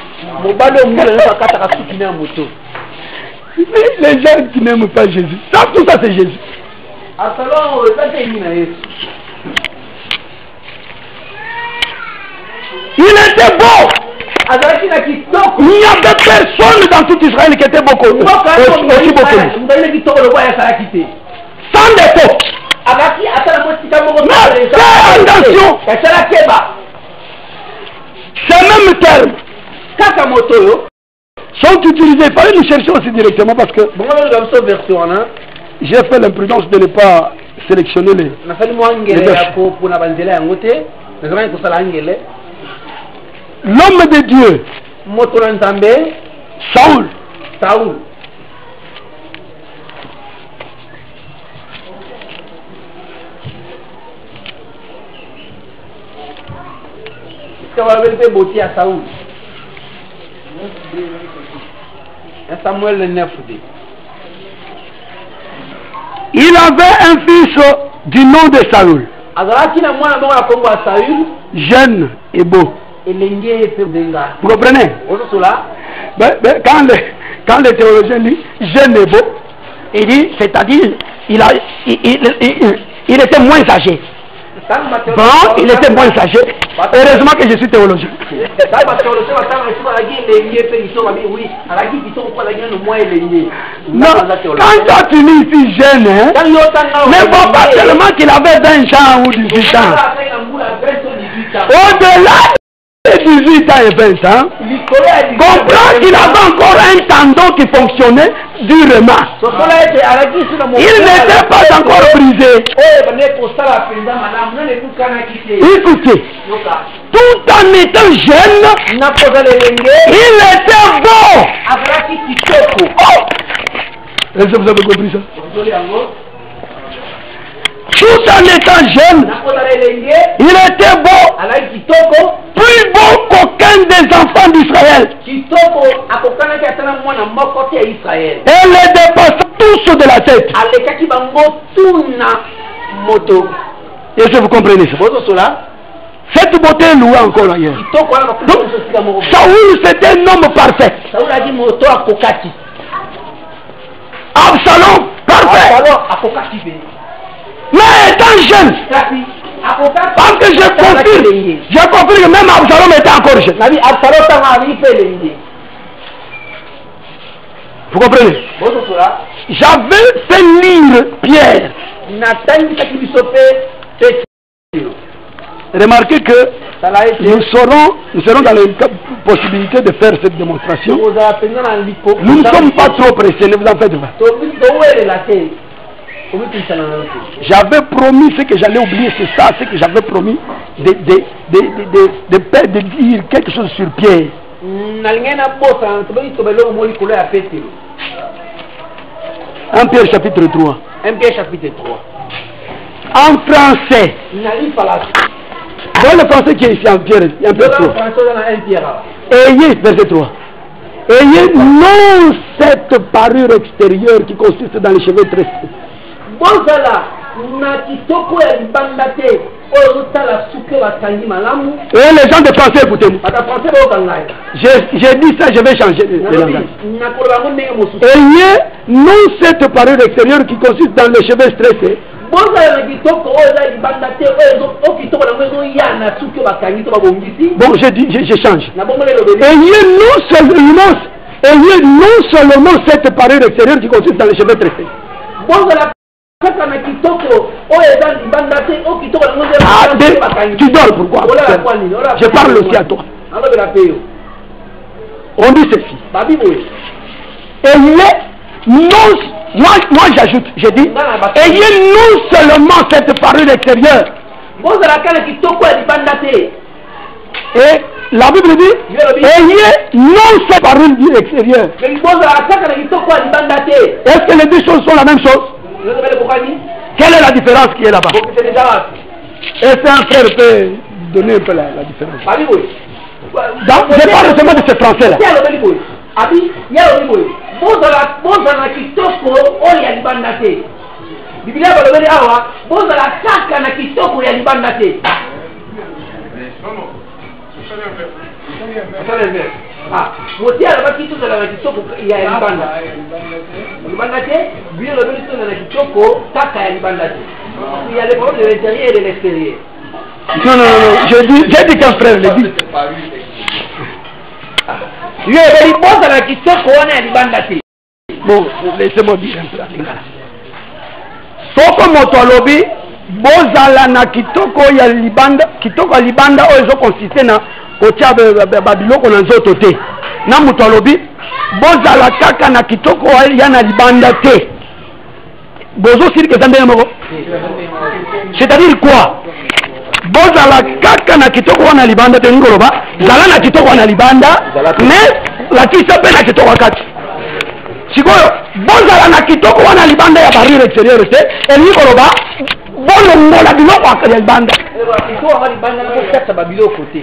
Speaker 3: Mais les gens qui n'aiment pas Jésus, ça, tout ça c'est Jésus. Il était beau. Il n'y avait personne dans tout Israël qui était beaucoup aussi beau que lui. Sans défaut. Mais fais attention. Ces mêmes termes sont utilisés. Il fallait nous chercher aussi directement parce que j'ai fait l'imprudence de ne pas sélectionner les versions. L'homme de Dieu, Saoul.
Speaker 4: Samuel le 9.
Speaker 3: Il avait un fils du nom de Saoul. Jeune et beau. Vous comprenez? Quand les théologiens disent jeune et beau, il dit, c'est-à-dire, il était moins âgé. Bon, il était moins âgé. Heureusement que je suis théologien. Non, quand tu as fini ici jeune, hein, mais bon, pas seulement qu'il avait 20 ans ou 18 ans. Au-delà de 18 ans et 20 ans, comprends qu'il avait encore un tendon qui fonctionnait durement. Il n'était pas encore brisé. Écoutez, tout en étant jeune, il était beau. Oh! Est-ce que vous avez compris ça? Tout en étant jeune, il était beau, plus beau qu'aucun des enfants d'Israël. Et les dépassant tous de la tête. Est-ce que vous comprenez ça? Cette beauté est louée encore ailleurs. Donc, Saoul c'était un homme parfait. Absalom parfait. Mais étant jeune, parce que j'ai compris que même Absalom était encore jeune. Vous comprenez? J'avais fait lire Pierre. Remarquez que nous serons dans les possibilités de faire cette démonstration. Nous ne sommes pas trop pressés, ne vous en faites pas. J'avais promis ce que j'allais oublier, c'est ça, ce que j'avais promis de dire quelque chose sur Pierre. 1 Pierre chapitre 3. En français. Dans le français qui est ici en Pierre, 1 Pierre 3. Ayez, verset 3. Ayez non cette parure extérieure qui consiste dans les cheveux tressés. Et les gens de français, écoutez-moi. J'ai dit ça, je vais changer de langage. Ayez non cette parure extérieure qui consiste dans les cheveux stressés. Bon, je dis, je change. Ayez non seulement cette parure extérieure qui consiste dans les cheveux tressés. Ah, tu dors pourquoi? Je parle aussi à toi. On dit ceci. Ayez non, moi j'ajoute, je dis, ayez non seulement cette parure extérieure. Et la Bible dit, ayez non cette parure extérieure. Est-ce que les deux choses sont la même chose? Quelle est la différence qui est là-bas? Est-ce qu'un frère peut donner un peu la différence? Je parle seulement de ce français-là.
Speaker 4: Il y a les problèmes de l'intérieur et de l'extérieur.
Speaker 3: Non, j'ai dit qu'un frère le dit. Bon, laissez-moi dire un peu. Soko motolobi, bozala na kitoko ya libanda, kitoko ya libanda oyo consiste na kotia babiloko na nzoto te. Na motolobi, bozala kaka na kitoko ya na libanda te. Bozo siri que zambé moko. C'est-à-dire quoi? Bozala kaka na kitoko na libanda te ngoloba, zala na kitoko na libanda, mais la tisa pe na kitoko kati. Sikoyo, bozala na kitoko wana libanda ya barrière extérieure te, eli ngoloba, bolongola biloko ya libanda.
Speaker 4: Kitoko wana libanda na kata babiloko te.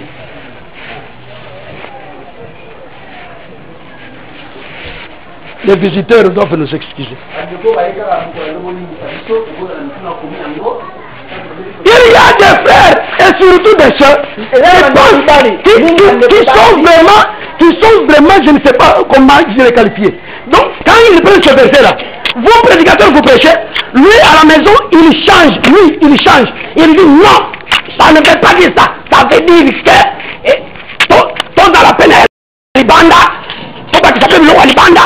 Speaker 3: Les visiteurs doivent nous excuser. Il y a des frères et surtout des soeurs qui sont vraiment, je ne sais pas comment je les qualifier. Donc, quand ils prennent ce verset-là, vous, prédicateurs, vous prêchez, lui à la maison, il change, il dit non, ça ne veut pas dire ça. Ça veut dire que, ton dans la peine, Libanda, ton qui s'appelle le Libanda,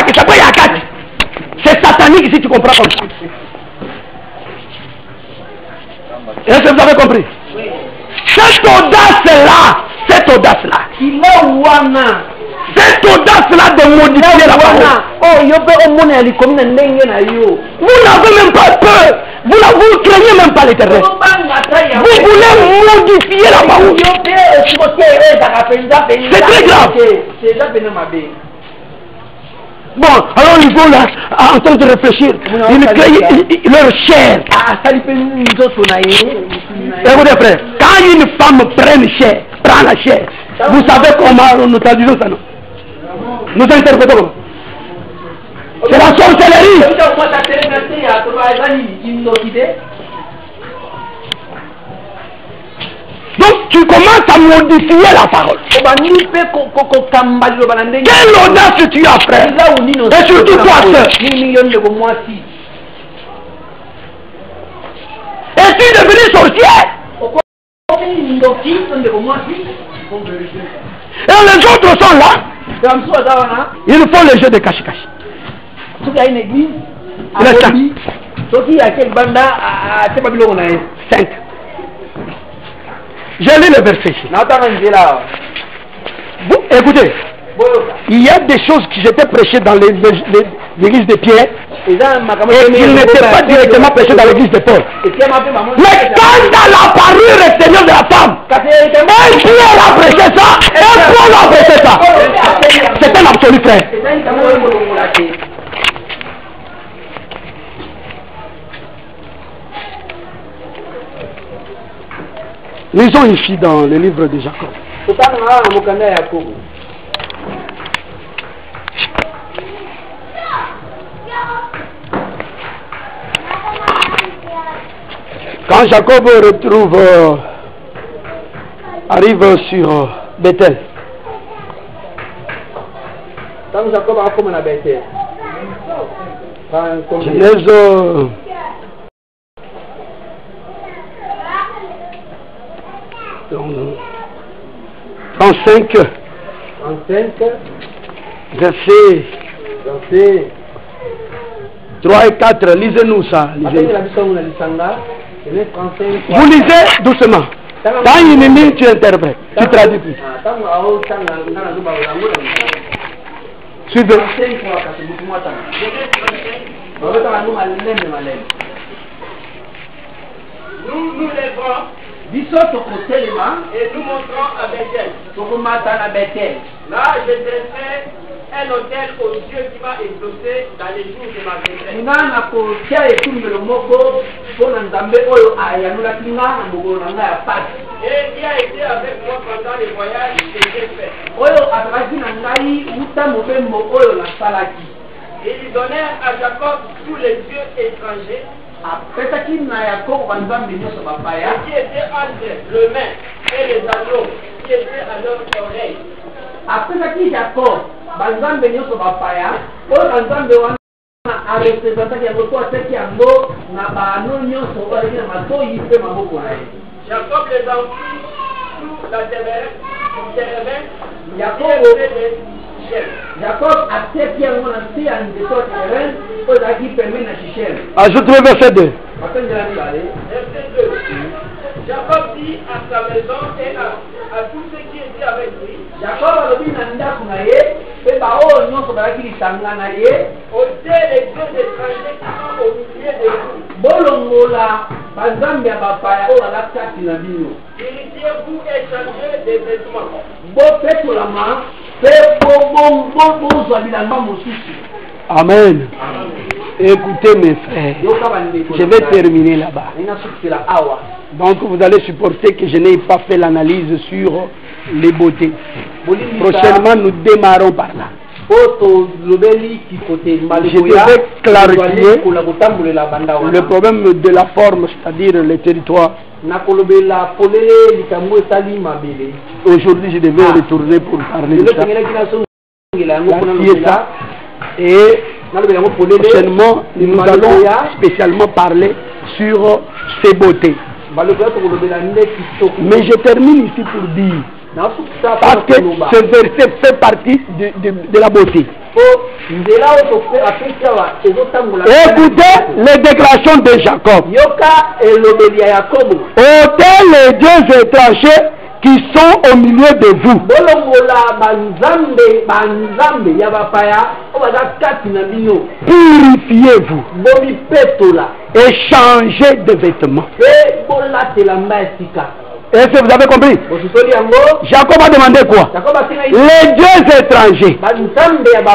Speaker 3: qui s'appelle Yakat. C'est satanique si tu comprends comme ça. Est-ce que vous avez compris? Oui. Cette audace-là, cette audace-là de modifier la parole. Vous n'avez même pas peur. Vous ne craignez même pas l'Éternel. Vous voulez modifier la parole. C'est très grave. Bon, alors il faut là, en train de réfléchir, ils créent leur chair. Écoutez frère, quand une femme prend la chair, vous savez comment nous traduisons ça, non? Nous interprétons comment? C'est la sorcellerie. Donc tu commences à modifier la parole. Quelle audace tu as, frère? Et surtout toi, sœur. Es-tu devenu sorcière? Et les autres sont là. Ils font le jeu de cache-cache. Cinq. J'ai lu le verset ici. Écoutez, il y a des choses qui étaient prêchées dans l'église de Pierre et qui n'étaient pas directement prêchées dans l'église de Paul. Mais quand dans la parure extérieure de la femme, un Pierre a prêché ça, un Paul a prêché ça. C'est un absolu frère. Lisons ici dans le livre de Jacob. Quand Jacob arrive sur Bethel.
Speaker 4: Quand Jacob a comme on a Bethel.
Speaker 3: Genèse 35. Verset 3 et 4. Lisez-nous ça. Vous lisez doucement. Quand il lit, tu interprètes. Tu traduis plus. Suivez.
Speaker 5: Nous lèverons et nous monterons à Bethel. Là, je dresserai un hôtel au Dieu qui m'a exaucé dans les jours de ma détresse. Et il a été avec moi pendant les voyages que j'ai faits. Et ils donnèrent à Jacob tous les dieux étrangers qui étaient entre le main et les anneaux qui étaient à leur oreille.
Speaker 6: Après ça, Jacob, Banzambe nyonso bapaya, oyo Banzambe wana a représenté yango to ateki yango na bano nyonso oyo na matoyi pe maboko na ye.
Speaker 5: Jacob les enfuit sous la térébène,
Speaker 6: Jacob ateki yango na nse ya nzeto ya térébène oyo ezalaki pembeni na Shichem.
Speaker 3: Ajoute le verset 2.
Speaker 5: Verset 2. Jacob dit à sa maison et à tous ceux qui étaient avec lui.
Speaker 6: Jacob alobi na ndako na ye pe baoyo nyonso bazalaki lisanga na ye.
Speaker 5: Ôtez les dieux étrangers qui sont au milieu de vous.
Speaker 6: Bolongola banzambe ya bapaya oyo baza kati na bino.
Speaker 5: Purifiez-vous et changez des vêtements.
Speaker 6: Bopetolama pe bozwa bilamba mosusu.
Speaker 3: Amen. Écoutez mes frères, je vais terminer là-bas. Donc vous allez supporter que je n'ai pas fait l'analyse sur les beautés. Prochainement nous démarrons par là. Je devais clarifier le problème de la forme, c'est-à-dire le territoire. Aujourd'hui je devais retourner pour parler de ça. Et prochainement, nous allons spécialement parler sur ces beautés. Mais je termine ici pour dire, parce que ce verset fait partie de la beauté. Écoutez les déclarations de Jacob. Ôtez les dieux étrangers qui sont au milieu de vous. Purifiez-vous et changez de vêtements. Est-ce que vous avez compris? Jacob a demandé quoi? Les dieux étrangers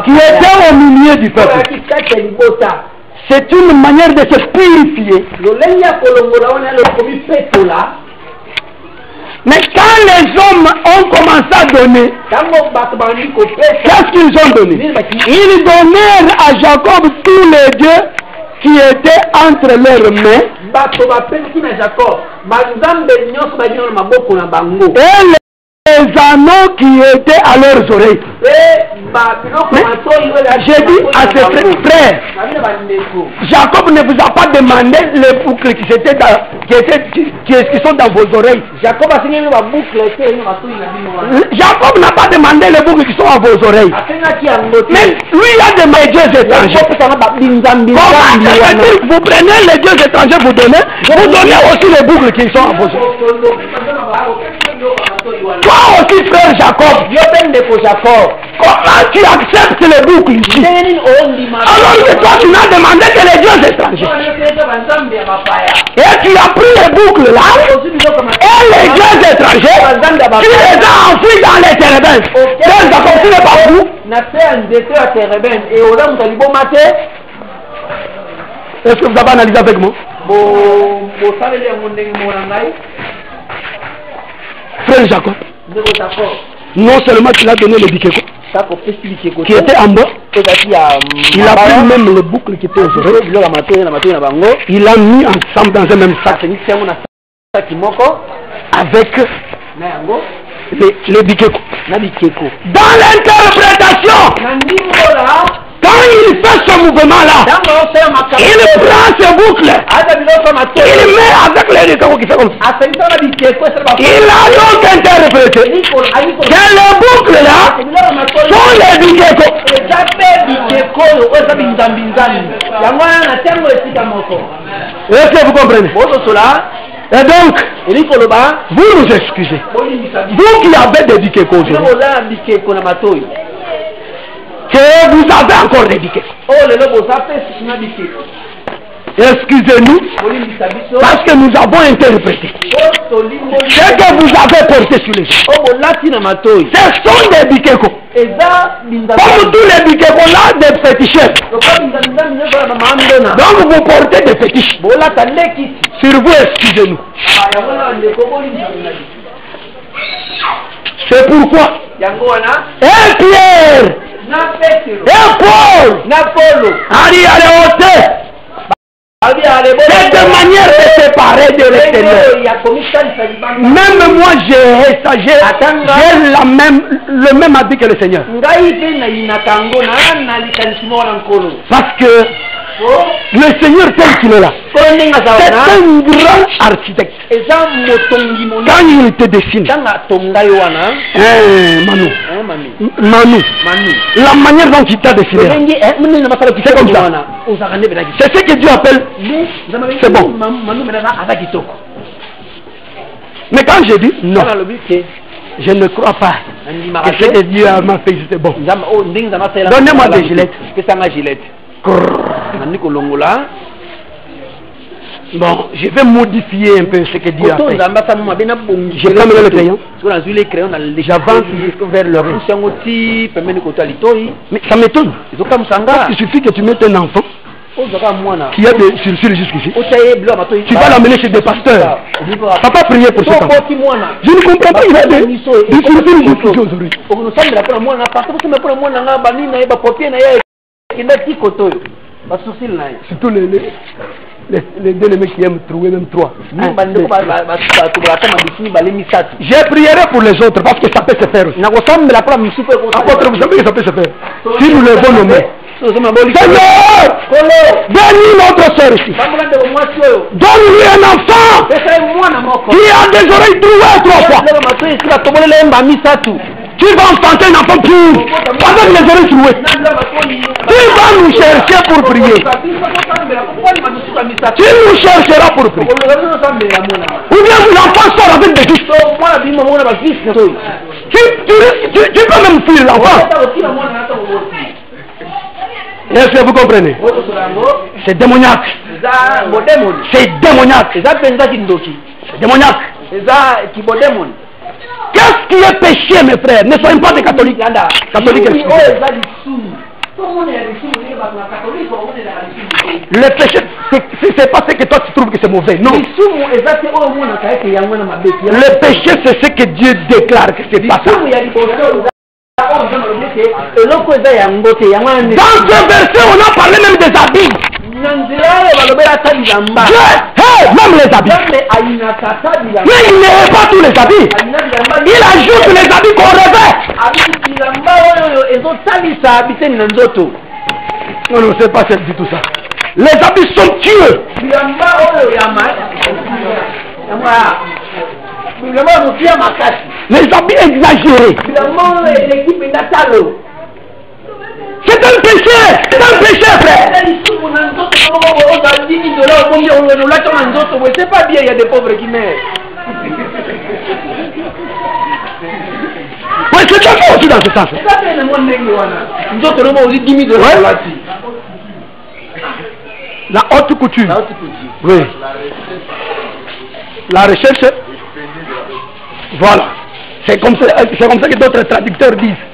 Speaker 3: qui étaient au milieu du peuple. C'est une manière de se purifier. Mais quand les hommes ont commencé à donner, qu'est-ce qu'ils ont donné? Ils donnèrent à Jacob tous les dieux qui étaient entre leurs mains et les anneaux qui étaient à leurs oreilles. J'ai dit à ses frères, Jacob ne vous a pas demandé les boucles qui sont dans vos oreilles. Jacob n'a pas demandé les boucles qui sont à vos oreilles. Mais lui il a demandé les dieux étrangers. Vous prenez les dieux étrangers, vous donnez aussi les boucles qui sont à vos oreilles. Toi aussi frère Jacob, comment tu acceptes les boucles ici? Alors que toi tu n'as demandé que les dieux étrangers. Et tu as pris les boucles là, et les dieux étrangers, tu les as enfouis dans les térébènes. Frère Jacob, tu n'es pas fou? Est-ce que vous avez analysé avec moi? Frère Jacob, Non seulement qu'il a donné le bikeko qui était en bas, il a pris même les boucles qui étaient aux oreilles. Il a mis ensemble dans un même sac avec les bikeko. Dans l'interprétation, quand il fait ce mouvement-là, il prend ses boucles, il met avec les bikeko qui fait comme ça. Il a donc interprété que les boucles-là sont les bikeko. Est-ce que vous comprenez? Et donc, vous nous excusez. Vous qui avez des bikeko aujourd'hui, que vous avez encore des bikeko. Excusez-nous, parce que nous avons interprété ce que vous avez porté sur les gens. Ce sont des bikeko. Comme tous les bikeko là, des féticheurs. Donc vous portez des fétiches. Sur vous, excusez-nous. C'est pourquoi un Pierre et Paul c'est de manière de séparer de l'extérieur. Même moi j'ai le même habit que le Seigneur. Parce que le Seigneur tel qu'il est là, c'est un grand architecte. Quand il te dessine, Manu, la manière dont il t'a dessiné, c'est comme ça. C'est ce que Dieu appelle, c'est bon. Mais quand je dis non, je ne crois pas que ce que Dieu m'a fait, c'était bon. Donnez-moi des gilettes. Bon, je vais modifier un peu ce que Dieu a fait. Je vais amener le crayon. J'avance vers le riz. Mais ça m'étonne. Il suffit que tu mettes un enfant qui a des sursures jusqu'ici. Tu vas l'amener chez des pasteurs. Papa prier pour ce enfant. Je ne comprends pas, il a des sursures jusqu'ici aux oreilles. Surtout les deux mecs qui aiment trouver même trois. Je prierai pour les autres parce que ça peut se faire aussi. Apôtre, vous savez que ça peut se faire. Si nous levons nos mains. Seigneur, bénis notre soeur ici. Donne-lui un enfant qui a des oreilles trouées 3 fois. Tu vas enfanter un enfant pur avec les oreilles trouées. Tu vas nous chercher pour prier. Tu nous chercheras pour prier. Ou bien l'enfant sort avec des fils. Tu peux même fuir l'enfant. Est-ce que vous comprenez? C'est démoniaque. C'est démoniaque. C'est démoniaque. Qu'est-ce qui est péché, mes frères? Ne soyons pas des catholiques. Le péché, c'est pas ce que toi tu trouves que c'est mauvais. Non. Le péché, c'est ce que Dieu déclare que c'est pas ça. Dans ce verset, on a parlé même des habits. Même les habits. Mais il n'est pas tous les habits. Il ajoute les habits qu'on revêt. On ne sait pas ce que dit tout ça. Les habits somptueux. Les habits exagérés. C'est un péché. C'est un péché, frère.
Speaker 6: C'est pas bien, il y a des pauvres qui meurent.
Speaker 3: Oui, c'est d'accord aussi dans ce sens. La haute couture. Oui. La recherche. Voilà. C'est comme ça que d'autres traducteurs disent.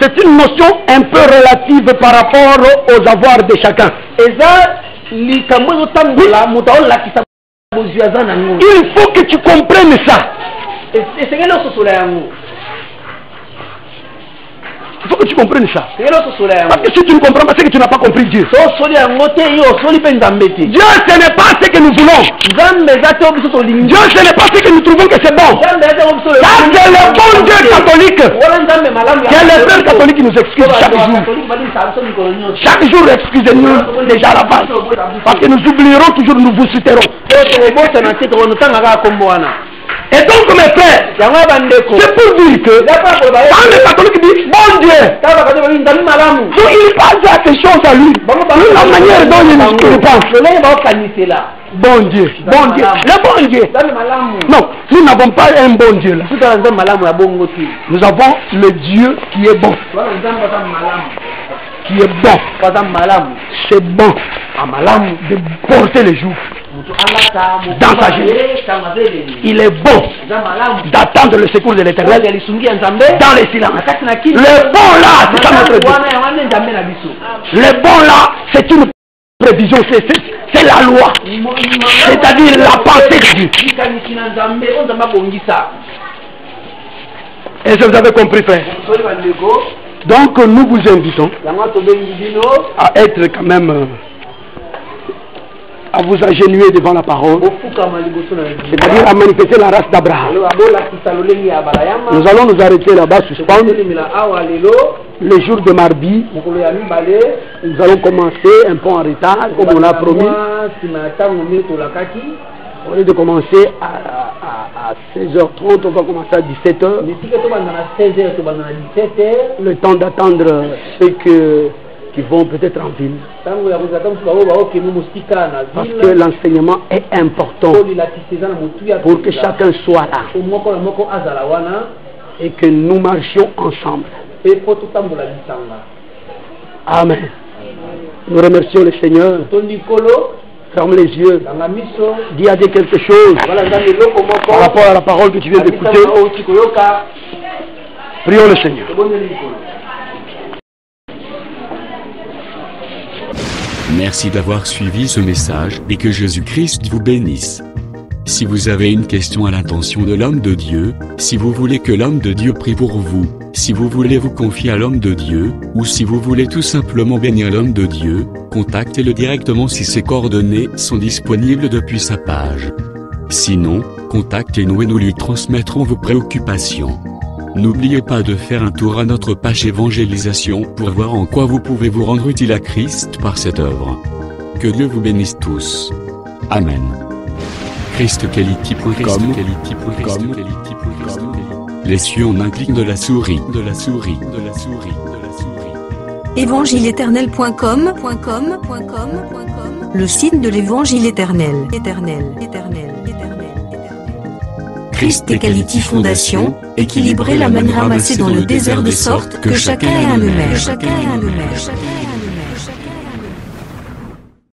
Speaker 3: C'est une notion un peu relative par rapport aux avoirs de chacun. Il faut que tu comprennes ça. Il faut que tu comprennes ça. Parce que si tu ne comprends pas, c'est que tu n'as pas compris Dieu. Dieu, ce n'est pas ce que nous voulons. Dieu, ce n'est pas ce que nous trouvons que c'est bon. Ça, c'est le bon Dieu catholique. C'est le Père catholique qui nous excuse chaque jour. Chaque jour, excusez-nous déjà à la base. Parce que nous oublierons toujours, nous vous citerons. Et donc mes frères, c'est pour dire que quand les catholiques disent bon Dieu, donc il passe à quelque chose à lui. La manière dont il pense. Bon Dieu, bon Dieu, le bon Dieu. Non, nous n'avons pas un bon Dieu là. Nous avons le Dieu qui est bon. Qui est bon. C'est bon de porter les jours dans sa jeunesse. Il est bon d'attendre le secours de l'Éternel dans les silences. Le bon là, c'est ça notre Dieu. Le bon là, c'est une prévision, c'est la loi. C'est-à-dire la pensée de Dieu. Est-ce que vous avez compris, frère? Donc nous vous invitons à être quand même, à vous agenouiller devant la parole, c'est-à-dire à manifester la race d'Abraham. Nous allons nous arrêter là-bas, suspendre. Le jour de mardi, nous allons commencer un peu en retard, comme on l'a promis. Au lieu de commencer à 16h30, on va commencer à 17h. Le temps d'attendre ceux qui vont peut-être en ville. Parce que l'enseignement est important pour que chacun soit là. Et que nous marchions ensemble. Amen. Nous remercions le Seigneur. Ferme les yeux. Dis à Dieu quelque chose par rapport à la parole que tu viens d'écouter. Prions le Seigneur.
Speaker 2: Merci d'avoir suivi ce message et que Jésus-Christ vous bénisse. Si vous avez une question à l'intention de l'homme de Dieu, si vous voulez que l'homme de Dieu prie pour vous, si vous voulez vous confier à l'homme de Dieu, ou si vous voulez tout simplement bénir l'homme de Dieu, contactez-le directement si ses coordonnées sont disponibles depuis sa page. Sinon, contactez-nous et nous lui transmettrons vos préoccupations. N'oubliez pas de faire un tour à notre page évangélisation pour voir en quoi vous pouvez vous rendre utile à Christ par cette œuvre. Que Dieu vous bénisse tous. Amen. ChristQuality.com. Les cieux en un clic de la souris.
Speaker 1: Évangile-éternel.com, le site de l'Évangile éternel. Christ Equality Fondation, équilibrer la manne ramassée dans le désert de sorte que chacun ait un le maire.